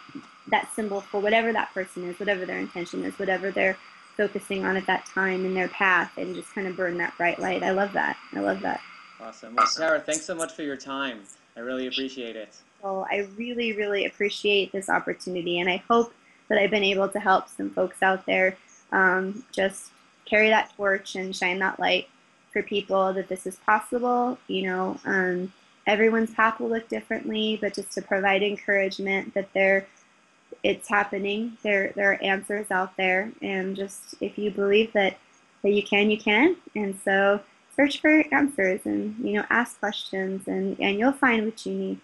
that symbol for whatever that person is, whatever their intention is, whatever they're focusing on at that time in their path, and just kind of burn that bright light. I love that. Awesome. Well, Tara, thanks so much for your time. I really appreciate it. Well, I really, really appreciate this opportunity, and I hope that I've been able to help some folks out there just carry that torch and shine that light for people, that this is possible, and everyone's path will look differently, but just to provide encouragement that it's happening. There are answers out there, and just if you believe that you can, you can. And so search for answers, and ask questions, and you'll find what you need.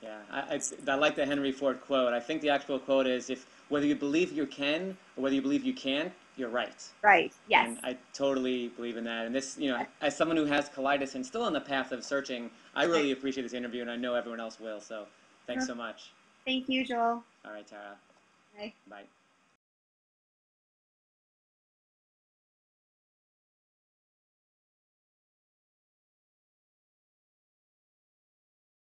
Yeah, I like the Henry Ford quote. I think the actual quote is, if whether you believe you can or whether you believe you can't, you're right. Right. Yes. And I totally believe in that. And this, as someone who has colitis and still on the path of searching, I really appreciate this interview, and I know everyone else will. So thanks so much. Thank you, Joel. All right, Tara. Bye. Bye.